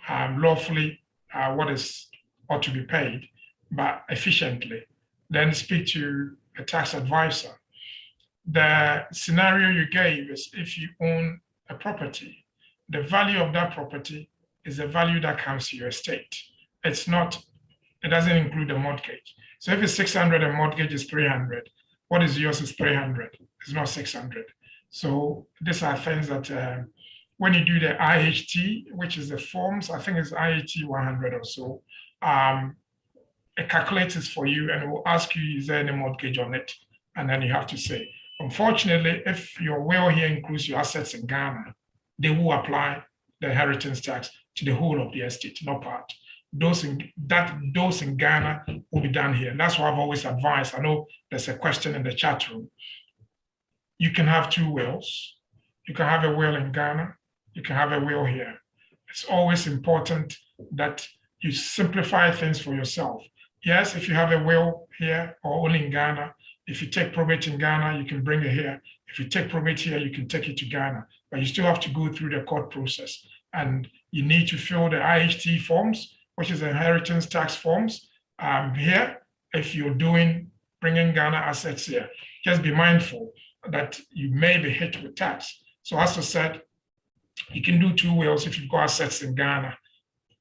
lawfully what is ought to be paid, but efficiently, then speak to a tax advisor. The scenario you gave is if you own a property, the value of that property is the value that comes to your estate. It doesn't include the mortgage. So if it's 600 and mortgage is 300, what is yours is 300. It's not 600. So these are things that when you do the IHT, which is the forms, I think it's IHT 100 or so, it calculates it for you and it will ask you, is there any mortgage on it? And then you have to say, unfortunately, if your will here includes your assets in Ghana, they will apply the inheritance tax to the whole of the estate, not part. Those in Ghana will be done here. And that's what I've always advised. I know there's a question in the chat room. You can have two wills. You can have a will in Ghana. You can have a will here. It's always important that you simplify things for yourself. Yes, if you have a will here or only in Ghana, if you take probate in Ghana, you can bring it here. If you take probate here, you can take it to Ghana, but you still have to go through the court process. And you need to fill the IHT forms, which is inheritance tax forms here. If you're bringing Ghana assets here, just be mindful that you may be hit with tax. So as I said, you can do two wills if you've got assets in Ghana.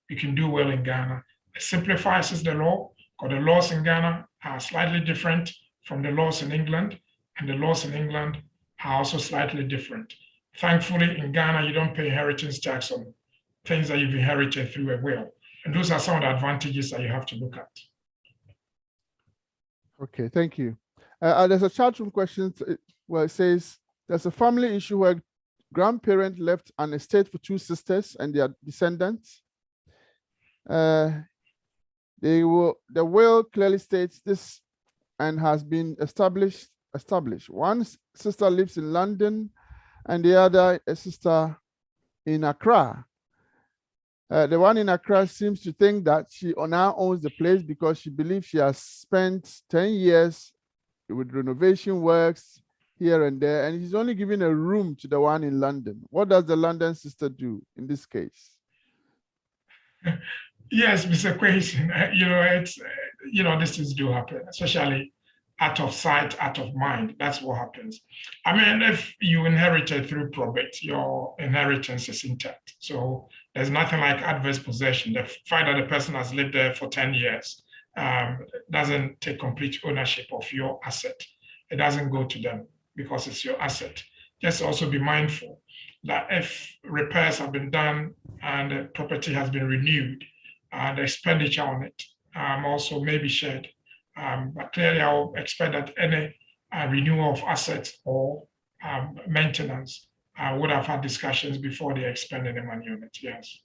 You can do will in Ghana. It simplifies the law, because the laws in Ghana are slightly different from the laws in England, and the laws in England are also slightly different. Thankfully, in Ghana, you don't pay inheritance tax on things that you've inherited through a will. And those are some of the advantages that you have to look at. Okay, thank you. There's a chat room question where it says, there's a family issue where grandparent left an estate for two sisters and their descendants. The will clearly states this and has been established. One sister lives in London and the other a sister in Accra. The one in Accra seems to think that she now owns the place because she believes she has spent 10 years with renovation works here and there, and he's only giving a room to the one in London. What does the London sister do in this case? Yes, Mr. Quayson, these things do happen, especially out of sight, out of mind. That's what happens. I mean, if you inherited through probate, your inheritance is intact. So there's nothing like adverse possession. The fact that the person has lived there for 10 years doesn't take complete ownership of your asset. It doesn't go to them because it's your asset. Just also be mindful that if repairs have been done and the property has been renewed, the expenditure on it also may be shared. But clearly, I will expect that any renewal of assets or maintenance would have had discussions before they expend any money on it. Yes.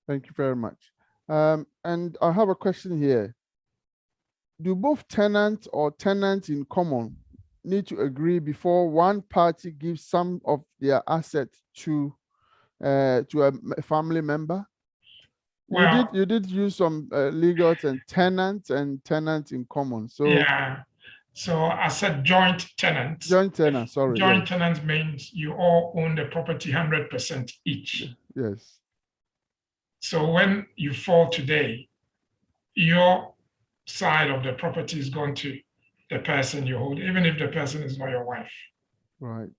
Thank you very much. And I have a question here. Do both tenants or tenants in common need to agree before one party gives some of their assets to a family member? Well, you did use some legals and tenants in common. So yeah. So I said joint tenants. Joint tenants, sorry. Joint tenants means you all own the property 100% each. Yes. So when you fall today, your side of the property is going to the person you hold, even if the person is not your wife. Right.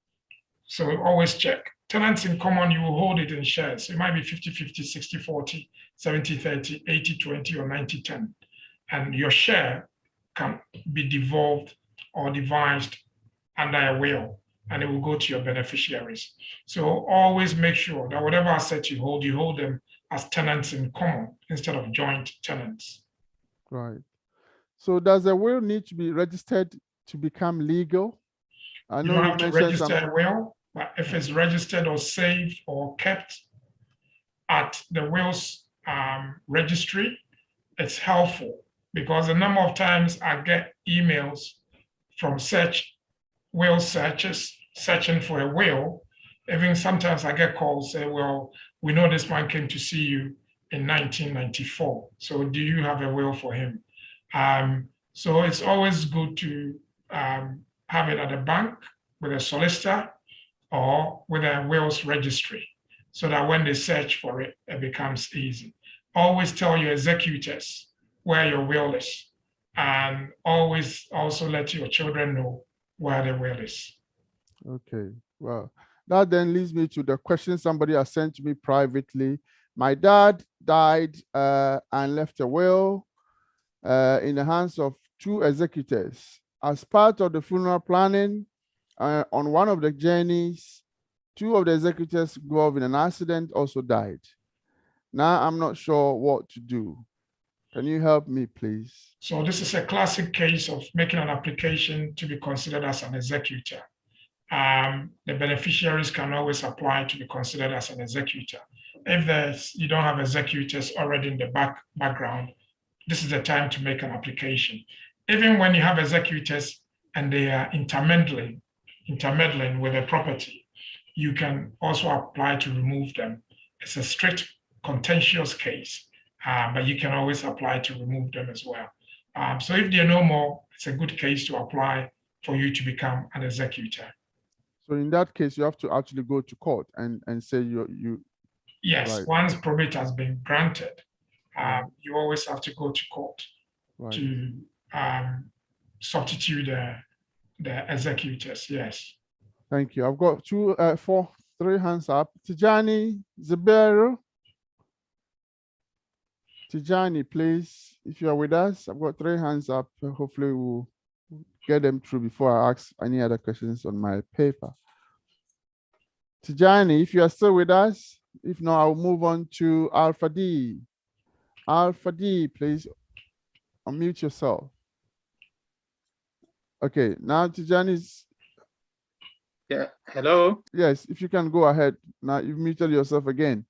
So always check. Tenants in common, you will hold it in shares. It might be 50-50, 60-40, 70-30, 80-20, or 90-10. And your share can be devolved or devised under a will. and it will go to your beneficiaries. So always make sure that whatever asset you hold them as tenants in common instead of joint tenants. Right. So does a will need to be registered to become legal? I You know don't you have to mentioned register a will, but if it's registered or saved or kept at the wills registry, it's helpful, because a number of times I get emails from will searches searching for a will. Even sometimes I get calls say, well, we know this man came to see you in 1994. So do you have a will for him? So it's always good to have it at a bank with a solicitor or with a wills registry, so that when they search for it, it becomes easy. Always tell your executors where your will is, and always also let your children know where the will is. Okay, well, that then leads me to the question somebody has sent to me privately. My dad died and left a will in the hands of 2 executors. As part of the funeral planning, on one of the journeys, 2 of the executors involved in an accident also died. Now I'm not sure what to do. Can you help me, please? So this is a classic case of making an application to be considered as an executor. The beneficiaries can always apply to be considered as an executor. If you don't have executors already in the background, this is the time to make an application. Even when you have executors and they are intermeddling with the property, you can also apply to remove them. It's a strict contentious case, but you can always apply to remove them as well. So if there are no more, it's a good case to apply for you to become an executor. So in that case, you have to actually go to court and say you. Yes, right. Once probate has been granted, you always have to go to court to substitute the executors. Yes. Thank you. I've got 3 hands up. Tijani Zubero. Tijani, please, if you are with us, I've got 3 hands up. Hopefully we'll get them through before I ask any other questions on my paper. Tijani, if you are still with us, if not, I'll move on to Alpha D. Alpha D, please unmute yourself. Okay, now Tijani's. Yeah, hello. Yes, if you can go ahead. Now you've muted yourself again.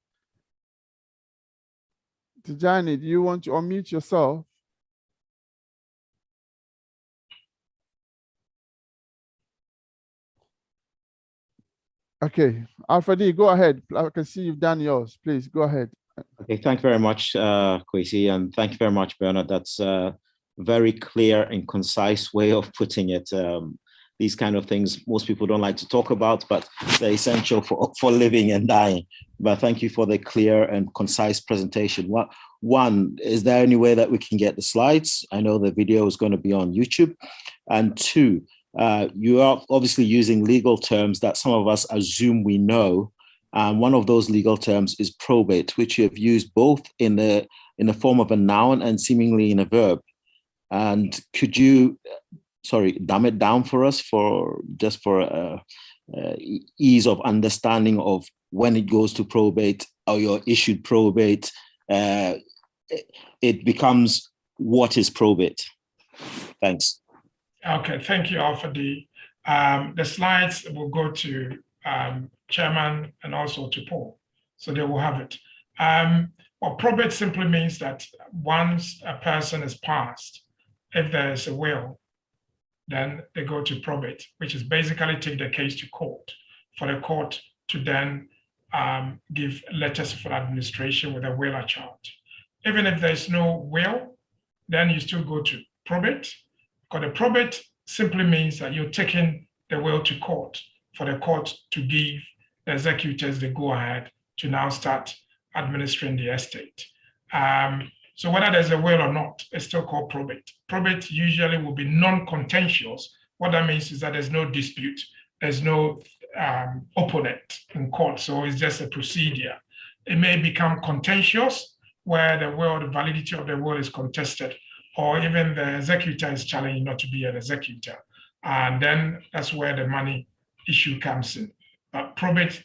Tijani, do you want to unmute yourself? Okay, Alpha D, go ahead. I can see you've done yours. Please go ahead. Okay, thank you very much, Kwesi, and thank you very much, Bernard. That's a very clear and concise way of putting it. These kind of things most people don't like to talk about, but they're essential for living and dying. But thank you for the clear and concise presentation. One, is there any way that we can get the slides? I know the video is going to be on YouTube. And 2, you are obviously using legal terms that some of us assume we know. One of those legal terms is probate, which you have used both in the form of a noun and seemingly in a verb. And could you, dumb it down for us for ease of understanding of when it goes to probate or you're issued probate, it becomes what is probate? Thanks. Okay, thank you, Alpha D. The slides will go to Chairman and also to Paul, so they will have it. Well, probate simply means that once a person is passed, if there is a will, then they go to probate, which is basically take the case to court for the court to then give letters for administration with a will account. Even if there's no will, then you still go to probate, because the probate simply means that you're taking the will to court for the court to give the executors the go-ahead to now start administering the estate. So whether there's a will or not, it's still called probate. Probate usually will be non-contentious. What that means is that there's no dispute, there's no opponent in court, so it's just a procedure. It may become contentious where the validity of the will is contested, or even the executor is challenged not to be an executor. And then that's where the money issue comes in. But probate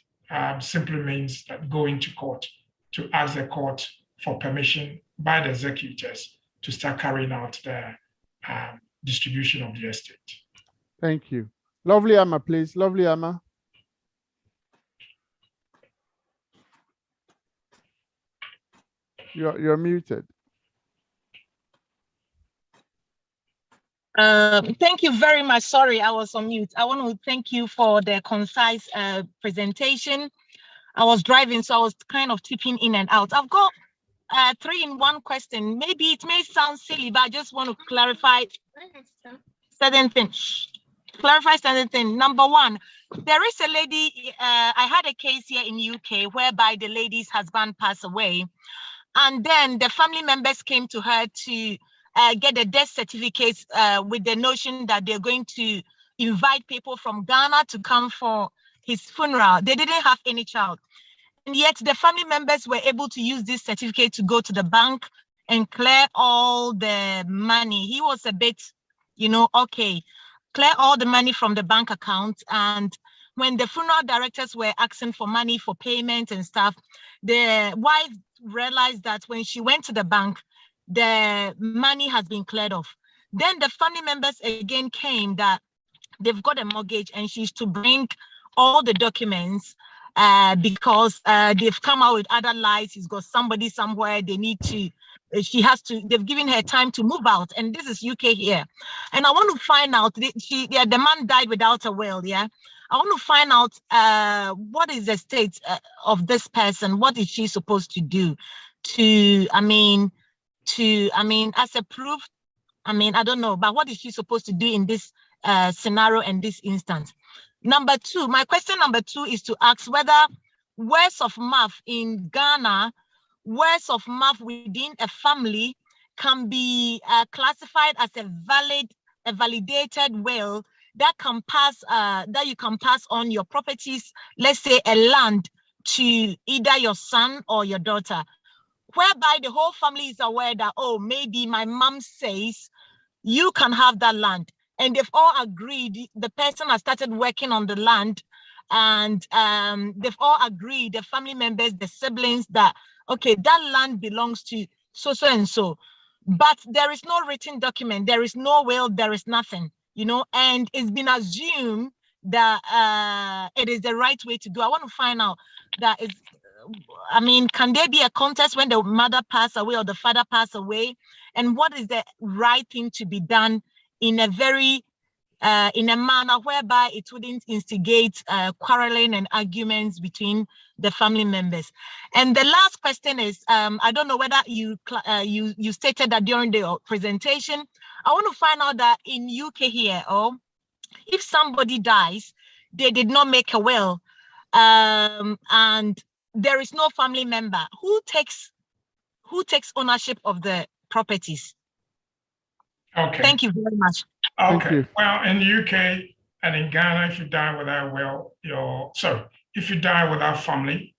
simply means that going to court to ask the court for permission by the executors to start carrying out the distribution of the estate. Thank you. Lovely Amma, please. Lovely Amma. You're muted. Thank you very much. Sorry, I was on mute. I want to thank you for the concise presentation. I was driving, so I was kind of tipping in and out. I've got 3-in-1 question. Maybe it may sound silly, but I just want to clarify certain things. Number one, there is a lady, I had a case here in UK whereby the lady's husband passed away. And then the family members came to her to get a death certificate with the notion that they're going to invite people from Ghana to come for his funeral. They didn't have any child. And yet the family members were able to use this certificate to go to the bank and clear all the money. He was a bit, okay, clear all the money from the bank account. And when the funeral directors were asking for money for payment and stuff, the wife realized that when she went to the bank, the money has been cleared off. Then the family members again came that they've got a mortgage and she's to bring all the documents because they've come out with other lies. He's got somebody somewhere. They need to, they've given her time to move out. And this is UK here. And I want to find out, the man died without a will, yeah? I want to find out what is the state of this person? What is she supposed to do as a proof? I don't know, but what is she supposed to do in this scenario and this instance? Number two, my question number 2 is to ask whether words of mouth in Ghana, words of mouth within a family can be classified as a validated will that can pass, that you can pass on your properties, let's say a land, to either your son or your daughter, whereby the whole family is aware that, oh, maybe my mom says you can have that land. And they've all agreed, the person has started working on the land, and they've all agreed, the family members, the siblings, that, okay, that land belongs to so and so. But there is no written document, there is no will, there is nothing. And it's been assumed that it is the right way to do. I want to find out that it's, can there be a contest when the mother passed away or the father passed away? And what is the right thing to be done in a very, in a manner whereby it wouldn't instigate quarreling and arguments between the family members? And the last question is, I don't know whether you stated that during the presentation. I want to find out that in UK here, if somebody dies, they did not make a will, and there is no family member, who takes ownership of the properties? Okay. Thank you very much. Okay. Well, in the UK and in Ghana, if you die without will, if you die without family,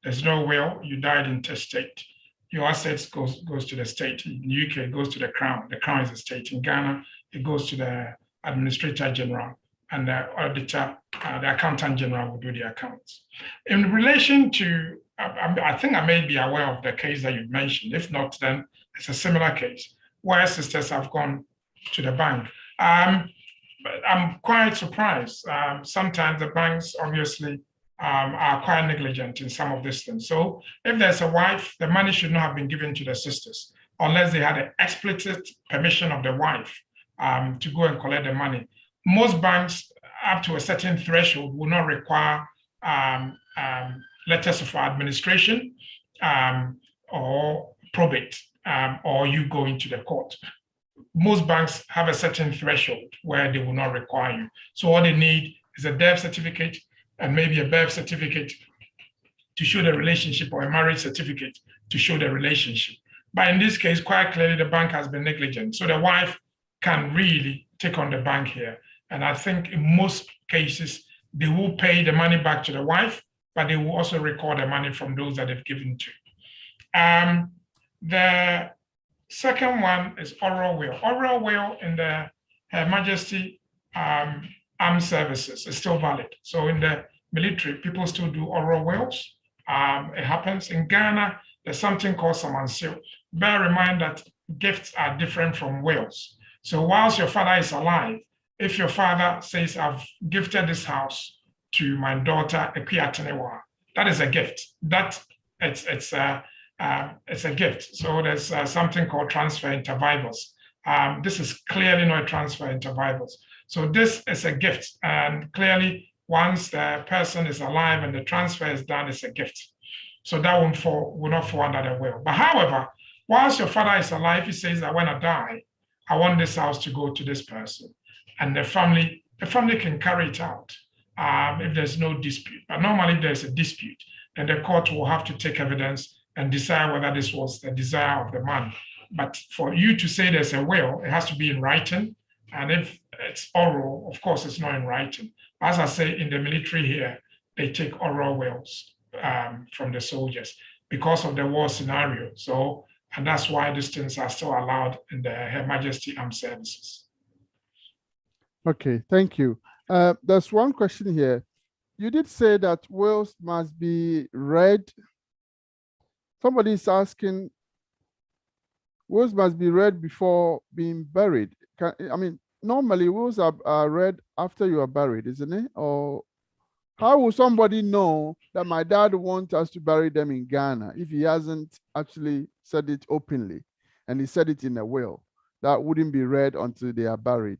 there's no will, you died intestate, your assets goes to the state. In the UK, it goes to the Crown. The Crown is the state. In Ghana, it goes to the Administrator General, and the auditor, the Accountant General will do the accounts. In relation to, I think I may be aware of the case that you mentioned. If not, then it's a similar case where sisters have gone to the bank. But I'm quite surprised. Sometimes the banks obviously are quite negligent in some of these things. So if there's a wife, the money should not have been given to the sisters unless they had the explicit permission of the wife to go and collect the money. Most banks, up to a certain threshold, will not require letters of administration or probate, or you going to the court. Most banks have a certain threshold where they will not require you. So all they need is a death certificate and maybe a birth certificate to show the relationship, or a marriage certificate to show the relationship. But in this case, quite clearly, the bank has been negligent. So the wife can really take on the bank here. And I think in most cases, they will pay the money back to the wife, but they will also record the money from those that they've given to. The second one is oral will. Oral will in the Her Majesty armed services is still valid. So in the military, people still do oral wills. It happens in Ghana. There's something called Samansew. Bear in mind that gifts are different from wills. So whilst your father is alive, if your father says, I've gifted this house to my daughter, Ekwiatenewa, that is a gift. It's a gift. So there's something called transfer inter vivos. This is clearly not a transfer inter vivos. So this is a gift. And clearly, once the person is alive and the transfer is done, it's a gift. So that will not fall under the will. But however, whilst your father is alive, he says that when I die, I want this house to go to this person. And the family can carry it out if there's no dispute. But normally if there's a dispute, then the court will have to take evidence and decide whether this was the desire of the man. But for you to say there's a will, it has to be in writing. And if it's oral, of course, it's not in writing. As I say, in the military here, they take oral wills from the soldiers because of the war scenario. So, and that's why these things are still allowed in the Her Majesty Armed Services. Okay, thank you. There's one question here. You did say that wills must be read. Somebody is asking, wills must be read before being buried. Normally wills are read after you are buried, isn't it? Or how will somebody know that my dad wants us to bury them in Ghana if he hasn't actually said it openly and he said it in a will? That wouldn't be read until they are buried.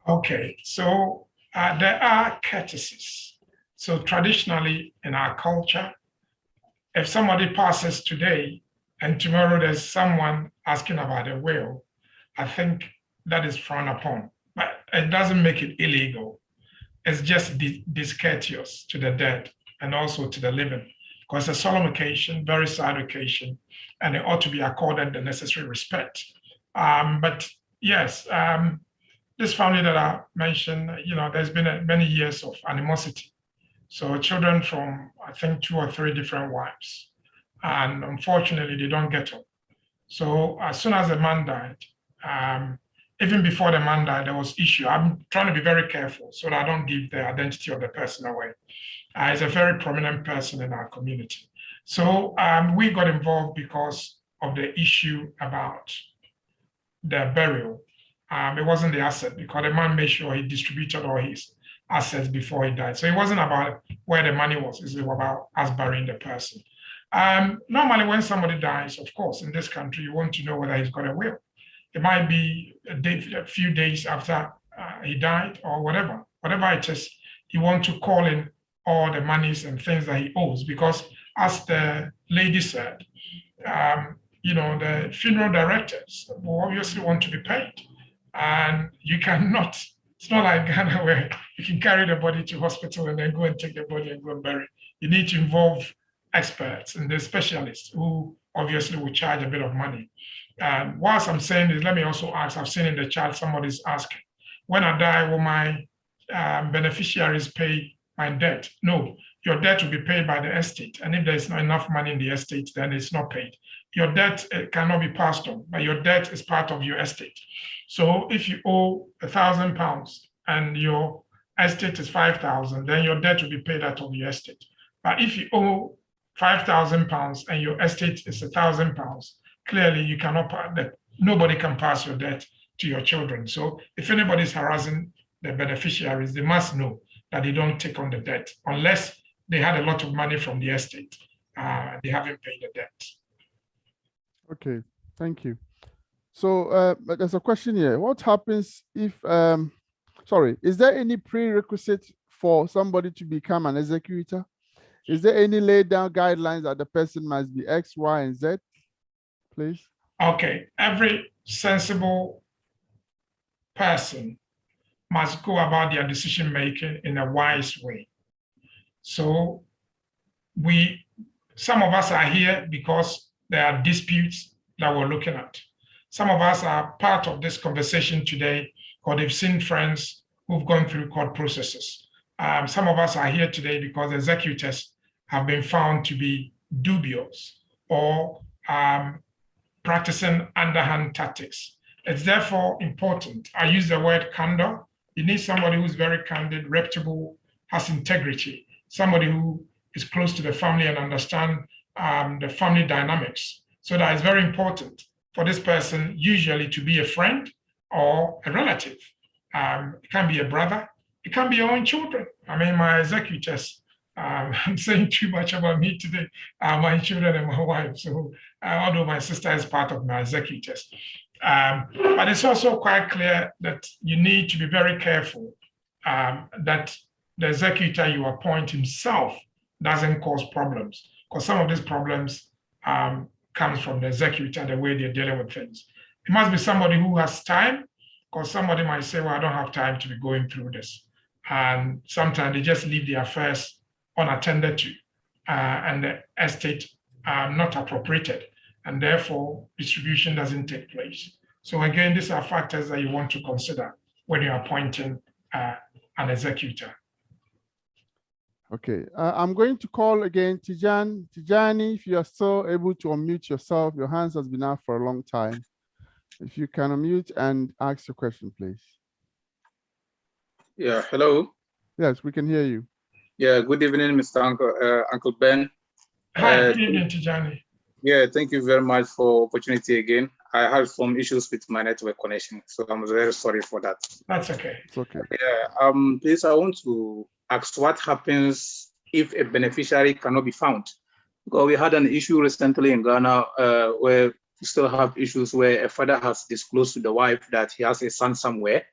Okay, so there are courtesies. So traditionally in our culture, if somebody passes today and tomorrow there's someone asking about a will, I think that is frowned upon. But it doesn't make it illegal. It's just discourteous to the dead and also to the living, because it's a solemn occasion, very sad occasion, and it ought to be accorded the necessary respect. But yes, this family that I mentioned, there's been many years of animosity. So children from, I think, 2 or 3 different wives. And unfortunately, they don't get up. So as soon as the man died, even before the man died, there was issue. I'm trying to be very careful so that I don't give the identity of the person away. He's a very prominent person in our community. So we got involved because of the issue about the burial. It wasn't the asset, because the man made sure he distributed all his assets before he died. So it wasn't about where the money was, it was about us burying the person. Normally when somebody dies, of course, in this country, you want to know whether he's got a will. It might be a few days after he died or whatever it is. You want to call in all the monies and things that he owes, because as the lady said, the funeral directors will obviously want to be paid. And you cannot, it's not like Ghana where you can carry the body to hospital and then go and take the body and go and bury it. You need to involve experts and the specialists who obviously will charge a bit of money. Whilst I'm saying this, let me also ask, I've seen in the chat, somebody's asking, when I die, will my beneficiaries pay my debt? No, your debt will be paid by the estate. And if there's not enough money in the estate, then it's not paid. Your debt cannot be passed on, but your debt is part of your estate. So if you owe £1,000 and your estate is 5,000, then your debt will be paid out of your estate. But if you owe £5,000 and your estate is £1,000, clearly you cannot, nobody can pass your debt to your children. So if anybody is harassing the beneficiaries, they must know that they don't take on the debt unless they had a lot of money from the estate. They haven't paid the debt. Okay, thank you. So there's a question here. What happens if, is there any prerequisite for somebody to become an executor? Is there any laid down guidelines that the person must be X, Y, and Z, please? Okay, every sensible person must go about their decision making in a wise way. So some of us are here because there are disputes that we're looking at. Some of us are part of this conversation today because they've seen friends who've gone through court processes. Some of us are here today because executors have been found to be dubious or practicing underhand tactics. It's therefore important. I use the word candor You need somebody who's very candid, reputable, has integrity, somebody who is close to the family and understand the family dynamics. So that is very important for this person usually to be a friend or a relative. It can be a brother, it can be your own children. I mean, my executors, I'm saying too much about me today, my children and my wife. So although my sister is part of my executors. But it's also quite clear that you need to be very careful that the executor you appoint himself doesn't cause problems, because some of these problems comes from the executor, the way they're dealing with things. It must be somebody who has time, because somebody might say, well, I don't have time to be going through this. And sometimes they just leave the affairs unattended to, and the estate not appropriated, and therefore distribution doesn't take place. So again, these are factors that you want to consider when you're appointing an executor. Okay, I'm going to call again Tijani, if you are still able to unmute yourself. Your hands has been up for a long time. If you can unmute and ask your question, please. Yeah, hello. Yes, we can hear you. Yeah, good evening, Mr. Uncle Ben. Hi, good evening, Tijani. Yeah, thank you very much for opportunity again. I had some issues with my network connection, so I'm very sorry for that. That's okay. It's okay. Yeah, please, I want to ask what happens if a beneficiary cannot be found? Because we had an issue recently in Ghana where we still have issues where a father has disclosed to the wife that he has a son somewhere,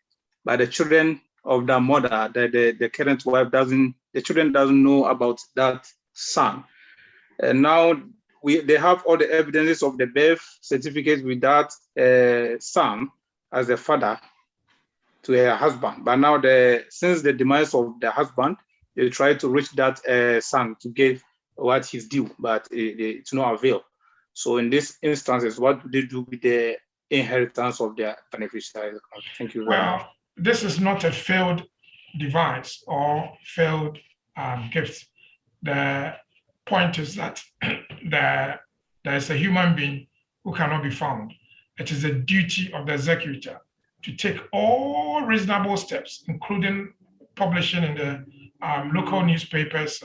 but the children of the mother, the current wife the children doesn't know about that son. And now they have all the evidences of the birth certificate with that son as the father to her husband. But now since the demise of the husband, they try to reach that son to get what he's due, but it's no avail. So in this instances, what do they do with the inheritance of their beneficiary? Thank you very much. Well, this is not a failed device or failed gift. The point is that there is a human being who cannot be found. It is a duty of the executor to take all reasonable steps, including publishing in the local newspapers,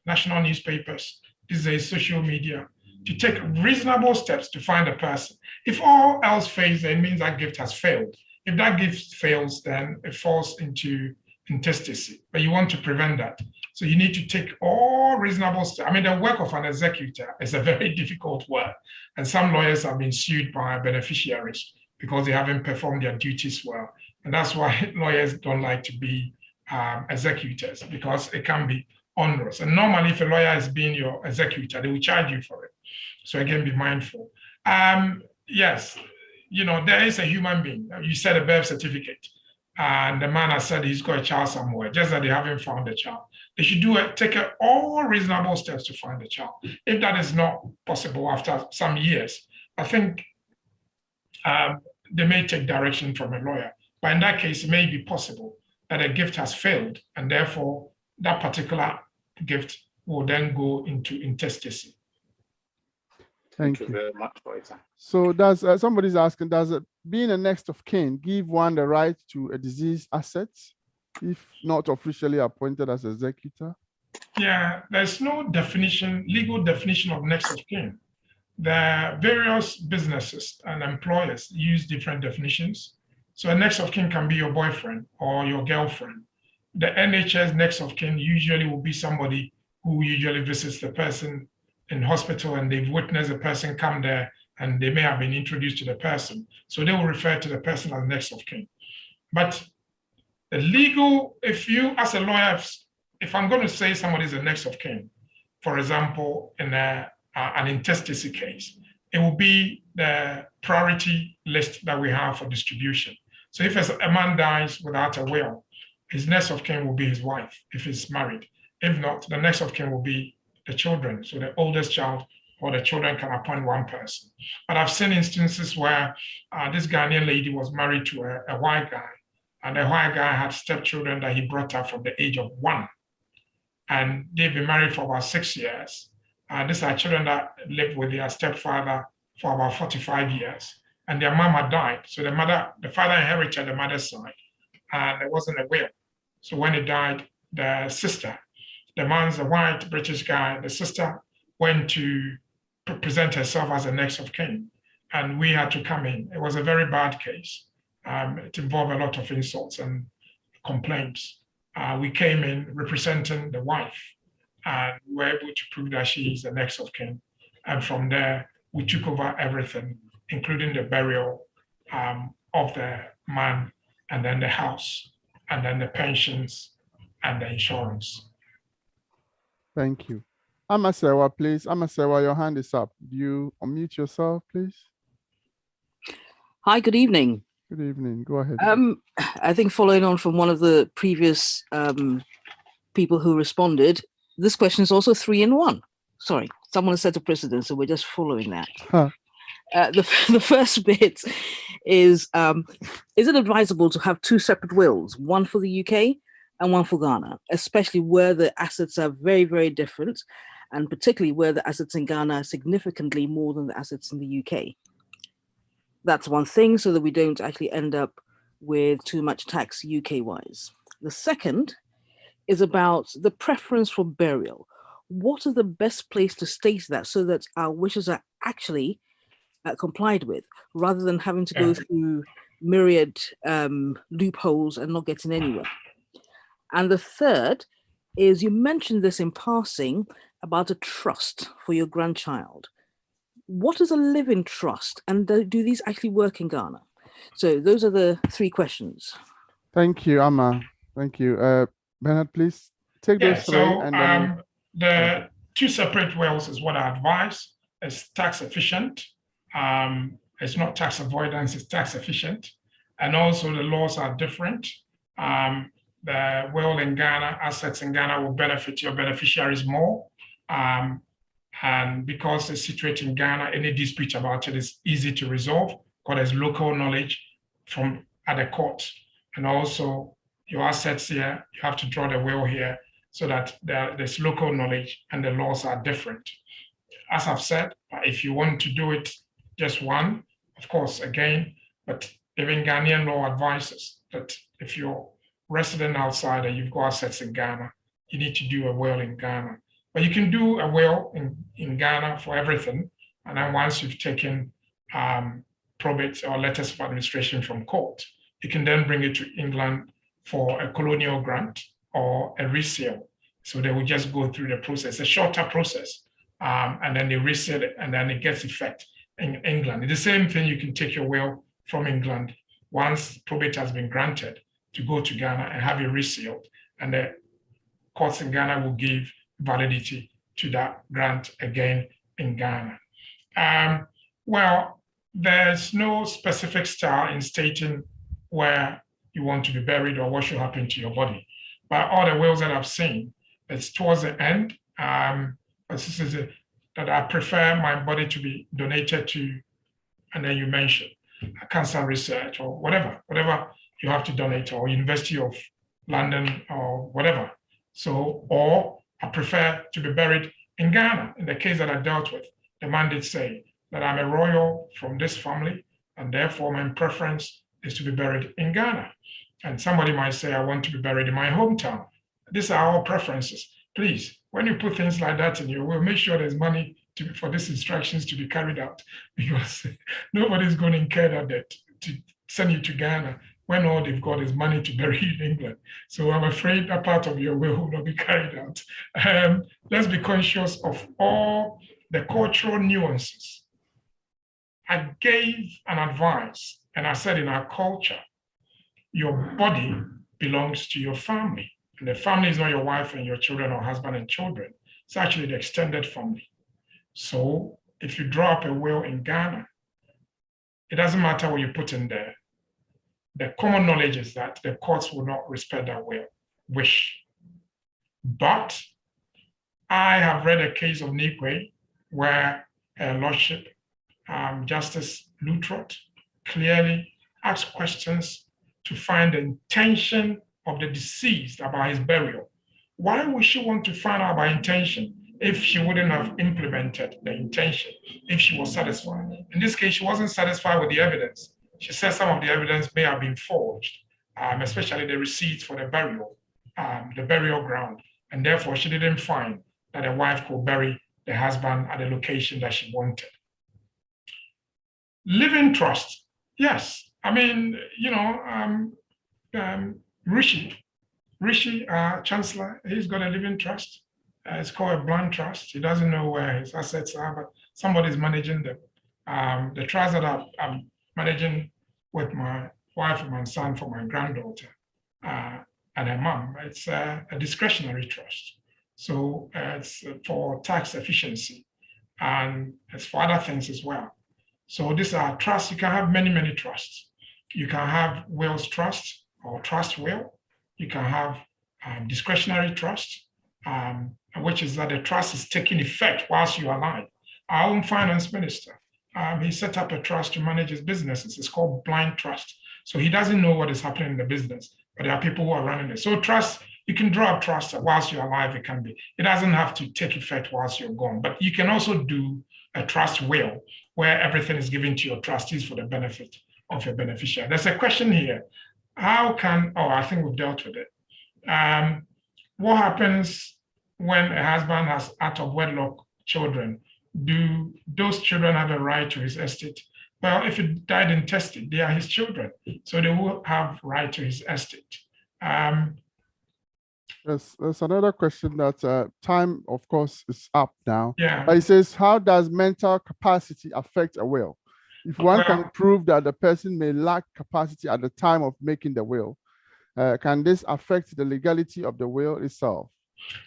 national newspapers, these days social media, to take reasonable steps to find a person. If all else fails, then it means that gift has failed. If that gift fails, then it falls into intestacy, but you want to prevent that. So you need to take all reasonable steps. I mean, the work of an executor is a very difficult work, and some lawyers have been sued by beneficiaries because they haven't performed their duties well. And that's why lawyers don't like to be executors, because it can be onerous. And normally, if a lawyer is being your executor, they will charge you for it. So again, be mindful. Yes, there is a human being. You said a birth certificate, and the man has said he's got a child somewhere, just that they haven't found the child. They should take all reasonable steps to find the child. If that is not possible after some years, I think they may take direction from a lawyer. But in that case, it may be possible that a gift has failed, and therefore that particular gift will then go into intestacy. Thank you very much for your time. So does somebody's asking, does being a next of kin give one the right to a deceased asset if not officially appointed as executor? Yeah, there's no legal definition of next of kin. The various businesses and employers use different definitions. So a next of kin can be your boyfriend or your girlfriend. The NHS next of kin usually will be somebody who usually visits the person in hospital, and they've witnessed the person come there, and they may have been introduced to the person. So they will refer to the person as next of kin. But the legal, if you as a lawyer, if I'm going to say somebody is a next of kin, for example, in an intestacy case, it will be the priority list that we have for distribution. So if a man dies without a will, his next of kin will be his wife if he's married. If not, the next of kin will be the children. So the oldest child or the children can appoint one person. But I've seen instances where this Ghanaian lady was married to a white guy, and the white guy had stepchildren that he brought up from the age of 1. And they've been married for about 6 years. These are children that lived with their stepfather for about 45 years. And their mama died. So the father inherited the mother's side. and there wasn't a will. So when he died, the sister, the man's a white British guy, the sister went to present herself as the next of kin, and we had to come in. It was a very bad case. It involved a lot of insults and complaints. We came in representing the wife, and we were able to prove that she is the next of kin. And from there, we took over everything, including the burial of the man, and then the house, and then the pensions and the insurance. Thank you. Amasewa, please. Amasewa, your hand is up. Do you unmute yourself, please? Hi, good evening. Good evening. Go ahead. I think following on from one of the previous people who responded, this question is also 3 in 1. Sorry, someone has set a precedent, so we're just following that. Huh. The first bit is it advisable to have 2 separate wills, one for the UK and one for Ghana, especially where the assets are very, very different, and particularly where the assets in Ghana are significantly more than the assets in the UK? That's one thing, so that we don't actually end up with too much tax UK-wise. The second is about the preference for burial. What is the best place to state that so that our wishes are actually complied with, rather than having to go through myriad loopholes and not getting anywhere? And the third is, you mentioned this in passing about a trust for your grandchild. What is a living trust, and do these actually work in Ghana? So those are the 3 questions. Thank you, Amma. Thank you. Bernard, please take those 3. So and then the 2 separate wills is what I advise. It's tax efficient. It's not tax avoidance, it's tax efficient. And also the laws are different. The will in Ghana, assets in Ghana will benefit your beneficiaries more. And because it's situated in Ghana, any dispute about it is easy to resolve because there's local knowledge from at the court. And also your assets here, you have to draw the will here so that there's local knowledge and the laws are different. As I've said, if you want to do it just one, of course, again, but even Ghanaian law advises that if you're resident outside and you've got assets in Ghana, you need to do a will in Ghana. But you can do a will in Ghana for everything. And then once you've taken probate or letters of administration from court, you can then bring it to England for a colonial grant or a resale. So they will just go through the process, a shorter process, and then they resale it, and then it gets effect in England. It's the same thing. You can take your will from England once probate has been granted to go to Ghana and have it resealed, and the courts in Ghana will give validity to that grant again in Ghana. Well, there's no specific style in stating where you want to be buried or what should happen to your body. But all the wills that I've seen, it's towards the end. This is that I prefer my body to be donated to, and then you mentioned cancer research or whatever you have to donate, or University of London or whatever. So, or I prefer to be buried in Ghana. In the case that I dealt with, the man did say that I'm a royal from this family, and therefore my preference is to be buried in Ghana. And somebody might say, I want to be buried in my hometown. These are our preferences. Please, when you put things like that in your will, make sure there's money for these instructions to be carried out, because nobody's going to incur that debt to send you to Ghana when all they've got is money to bury in England. So I'm afraid that part of your will not be carried out. Let's be conscious of all the cultural nuances. I gave an advice, and I said in our culture, your body belongs to your family. And the family is not your wife and your children or husband and children. It's actually the extended family. So if you draw up a will in Ghana, it doesn't matter what you put in there. The common knowledge is that the courts will not respect that wish. But I have read a case of Nigwe where Her Lordship, Justice Lutrot, clearly asked questions to find the intention of the deceased about his burial. Why would she want to find out about intention if she wouldn't have implemented the intention, if she was satisfied? In this case, she wasn't satisfied with the evidence. She said some of the evidence may have been forged. especially the receipts for the burial ground. And therefore, she didn't find that a wife could bury the husband at the location that she wanted. Living trust, yes. I mean, Rishi, Chancellor, he's got a living trust. It's called a blind trust. He doesn't know where his assets are, but somebody's managing them. The trust that I'm managing with my wife and my son for my granddaughter and her mom, it's a discretionary trust. So it's for tax efficiency and it's for other things as well. So these are trusts. You can have many, many trusts. You can have wills trust or trust will. You can have discretionary trust, which is that the trust is taking effect whilst you are alive. Our own finance minister, he set up a trust to manage his businesses. It's called blind trust. So he doesn't know what is happening in the business, but there are people who are running it. So trust, you can draw up trust whilst you're alive. It doesn't have to take effect whilst you're gone, but you can also do a trust will where everything is given to your trustees for the benefit of your beneficiary. There's a question here. I think we've dealt with it. What happens when a husband has out of wedlock children? Do those children have a right to his estate? Well, if he died intestate, they are his children, so they will have right to his estate. There's another question that time, of course, is up now. Yeah. But it says, how does mental capacity affect a will? If one can prove that the person may lack capacity at the time of making the will, can this affect the legality of the will itself?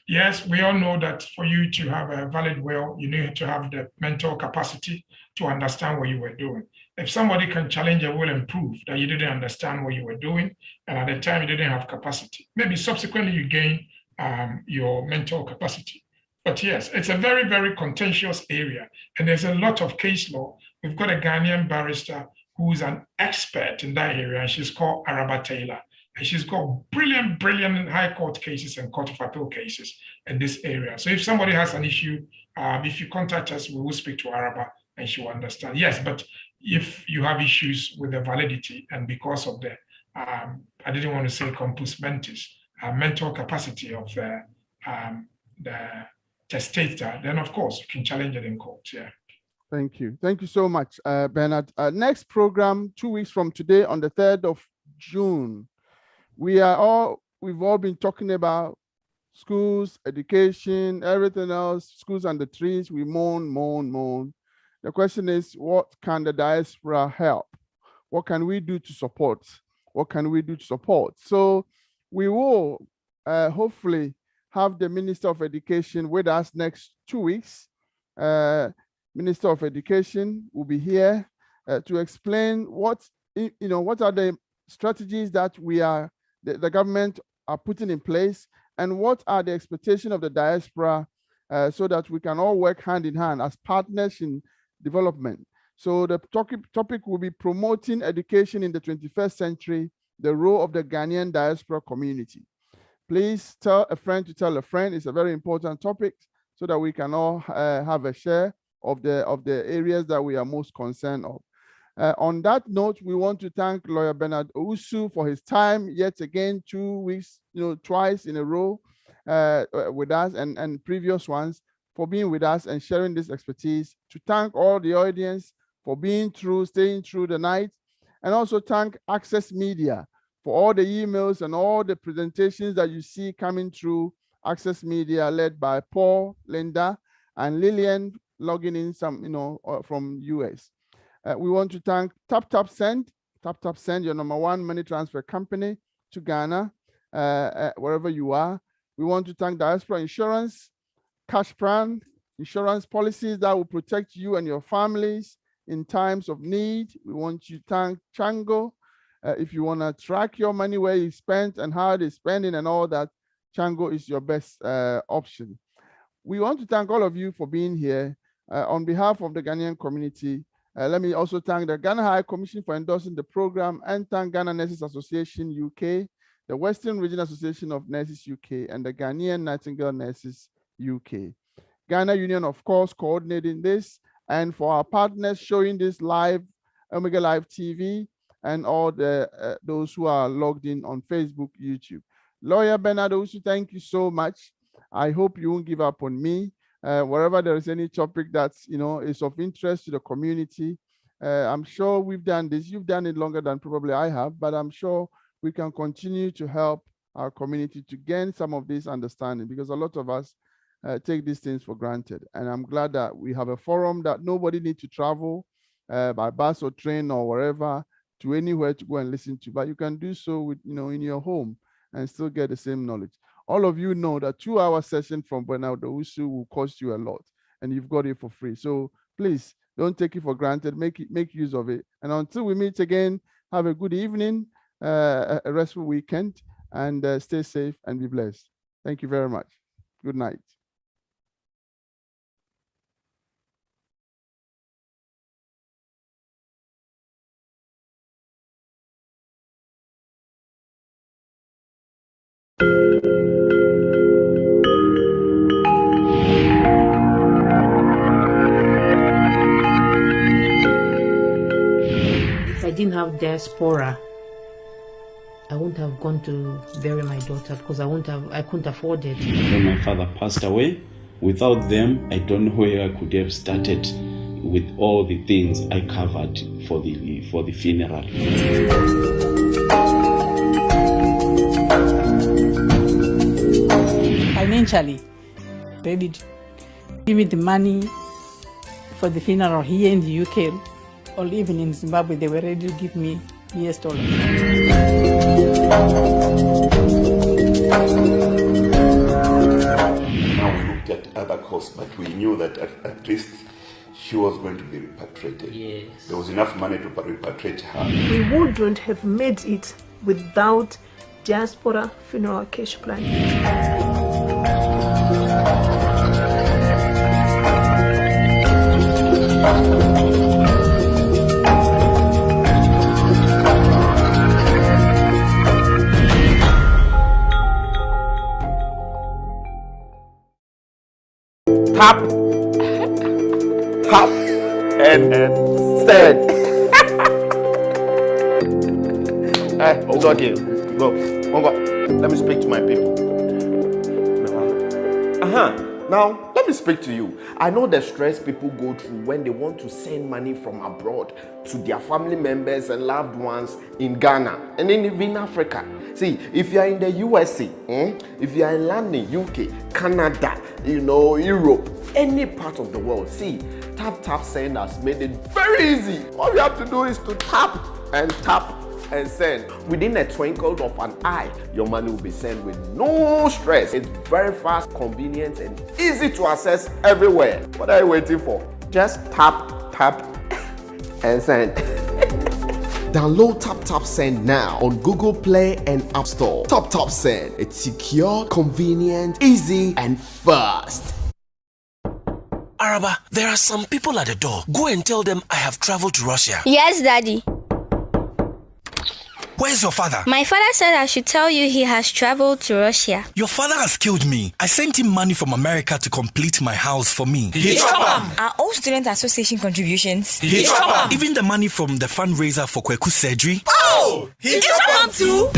Yes, we all know that for you to have a valid will, you need to have the mental capacity to understand what you were doing. If somebody can challenge a will and prove that you didn't understand what you were doing, and at the time you didn't have capacity, maybe subsequently you gain your mental capacity. But yes, it's a very, very contentious area, and there's a lot of case law. We've got a Ghanaian barrister who is an expert in that area, and she's called Araba Taylor. And she's got brilliant high court cases and court of appeal cases in this area. So if somebody has an issue, if you contact us, we will speak to Araba and she will understand. Yes, but if you have issues with the validity and because of the, I didn't want to say compus mentis, mental capacity of the testator, then of course you can challenge it in court, yeah. Thank you. Thank you so much, Bernard. Next program, 2 weeks from today on the 3rd of June. We've all been talking about schools, education, everything else, schools and the trees. We moan. The question is, what can the diaspora help? What can we do to support? What can we do to support? So we will hopefully have the Minister of Education with us next 2 weeks. Minister of Education will be here to explain what are the strategies that the government are putting in place, and what are the expectations of the diaspora so that we can all work hand in hand as partners in development. So the topic will be promoting education in the 21st century, the role of the Ghanaian diaspora community. Please tell a friend to tell a friend. It's a very important topic so that we can all have a share of the areas that we are most concerned of. On that note, we want to thank Lawyer Bernard Owusu for his time yet again, 2 weeks, twice in a row with us and previous ones for being with us and sharing this expertise. To thank all the audience for staying through the night, and also thank Access Media for all the emails and all the presentations that you see coming through Access Media, led by Paul, Linda, and Lillian logging in from US. We want to thank TapTapSend, your #1 money transfer company to Ghana, wherever you are. We want to thank Diaspora Insurance, Cash Plan, insurance policies that will protect you and your families in times of need. We want to thank Chango. If you want to track your money, where you spent and how it's spending and all that, Chango is your best option. We want to thank all of you for being here. On behalf of the Ghanaian community, let me also thank the Ghana High Commission for endorsing the program, and thank Ghana Nurses Association UK, the Western Regional Association of Nurses UK, and the Ghanaian Nightingale Nurses UK. Ghana Union, of course, coordinating this, and for our partners showing this live, Omega Live TV, and all the those who are logged in on Facebook, YouTube. Lawyer Bernard Owusu, thank you so much. I hope you won't give up on me. Wherever there is any topic that's, is of interest to the community, I'm sure we've done this. You've done it longer than probably I have, but I'm sure we can continue to help our community to gain some of this understanding, because a lot of us take these things for granted. And I'm glad that we have a forum that nobody needs to travel by bus or train or wherever to anywhere to go and listen to, but you can do so with, in your home and still get the same knowledge. All of you know that 2-hour session from Bernard Owusu will cost you a lot, and you've got it for free. So please don't take it for granted. Make use of it. And until we meet again, have a good evening, a restful weekend, and stay safe and be blessed. Thank you very much. Good night. If I didn't have diaspora, I wouldn't have gone to bury my daughter because I couldn't afford it. When my father passed away, without them, I don't know where I could have started with all the things I covered for the funeral. Financially, ready to give me the money for the funeral here in the UK, or even in Zimbabwe, they were ready to give me US dollars. Now we looked at other costs, but we knew that at least she was going to be repatriated. Yes. There was enough money to repatriate her. We wouldn't have made it without diaspora funeral cash plan. Tap, and send. It's okay. Go. Let me speak to my people. Now, let me speak to you. I know the stress people go through when they want to send money from abroad to their family members and loved ones in Ghana and even in Africa. See, if you are in the USA, if you are in London, UK, Canada, Europe, any part of the world, see, Tap Send has made it very easy. All you have to do is to tap and send. Within a twinkle of an eye, your money will be sent with no stress. It's very fast, convenient, and easy to access everywhere. What are you waiting for? Just tap and send. Download Tap Send now on Google Play and App Store. Tap Send. It's secure, convenient, easy, and fast. Araba, there are some people at the door. Go and tell them I have traveled to Russia. Yes, Daddy. Where's your father? My father said I should tell you he has traveled to Russia. Your father has killed me. I sent him money from America to complete my house for me. Are all student association contributions? Even the money from the fundraiser for Kweku surgery. Oh! He too?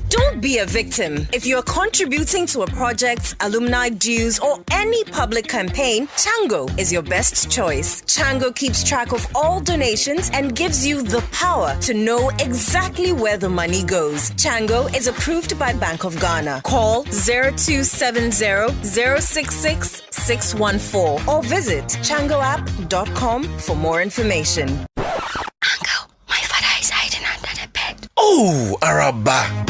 Don't be a victim. If you're contributing to a project, alumni dues, or any public campaign, Chango is your best choice. Chango keeps track of all donations and gives you the power to know exactly where the money goes. Chango is approved by Bank of Ghana. Call 0270-066-614 or visit changoapp.com for more information. Uncle, my father is hiding under the bed. Oh, Araba.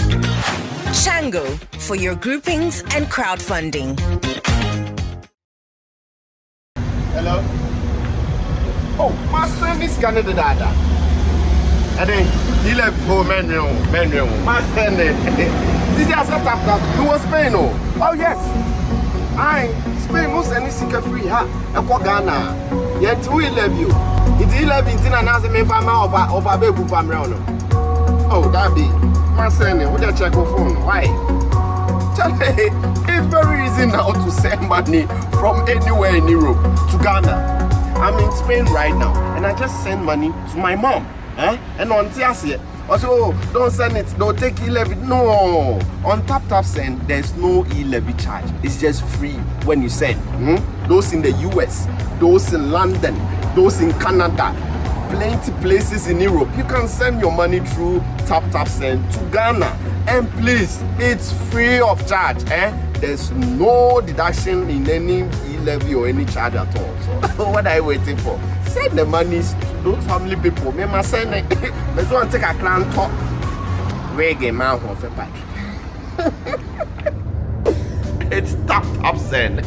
Chango for your groupings and crowdfunding. Hello? Oh, my son is Canada. And then he left home, manual. My son, this is a tap. He was Spain. Oh, yes. Spain most any secret free. Ghana. Yet we love you. It's 11 and as a member of a baby family. Oh, that be. My son, would you check your phone? Why? It's very easy now to send money from anywhere in Europe to Ghana. I'm in Spain right now, and I just send money to my mom. And on TSC, also, oh, don't send it, don't take e-levy. No, on Tap Send, there's no e-levy charge. It's just free when you send. Those in the US, those in London, those in Canada, plenty places in Europe. You can send your money through Tap Send to Ghana. And please, it's free of charge. There's no deduction in any e-levy or any charge at all. So what are you waiting for? Send the money to those family people. Me must send it. Let's go and take a crown top. Reggae man for a pack. It's Tap Send.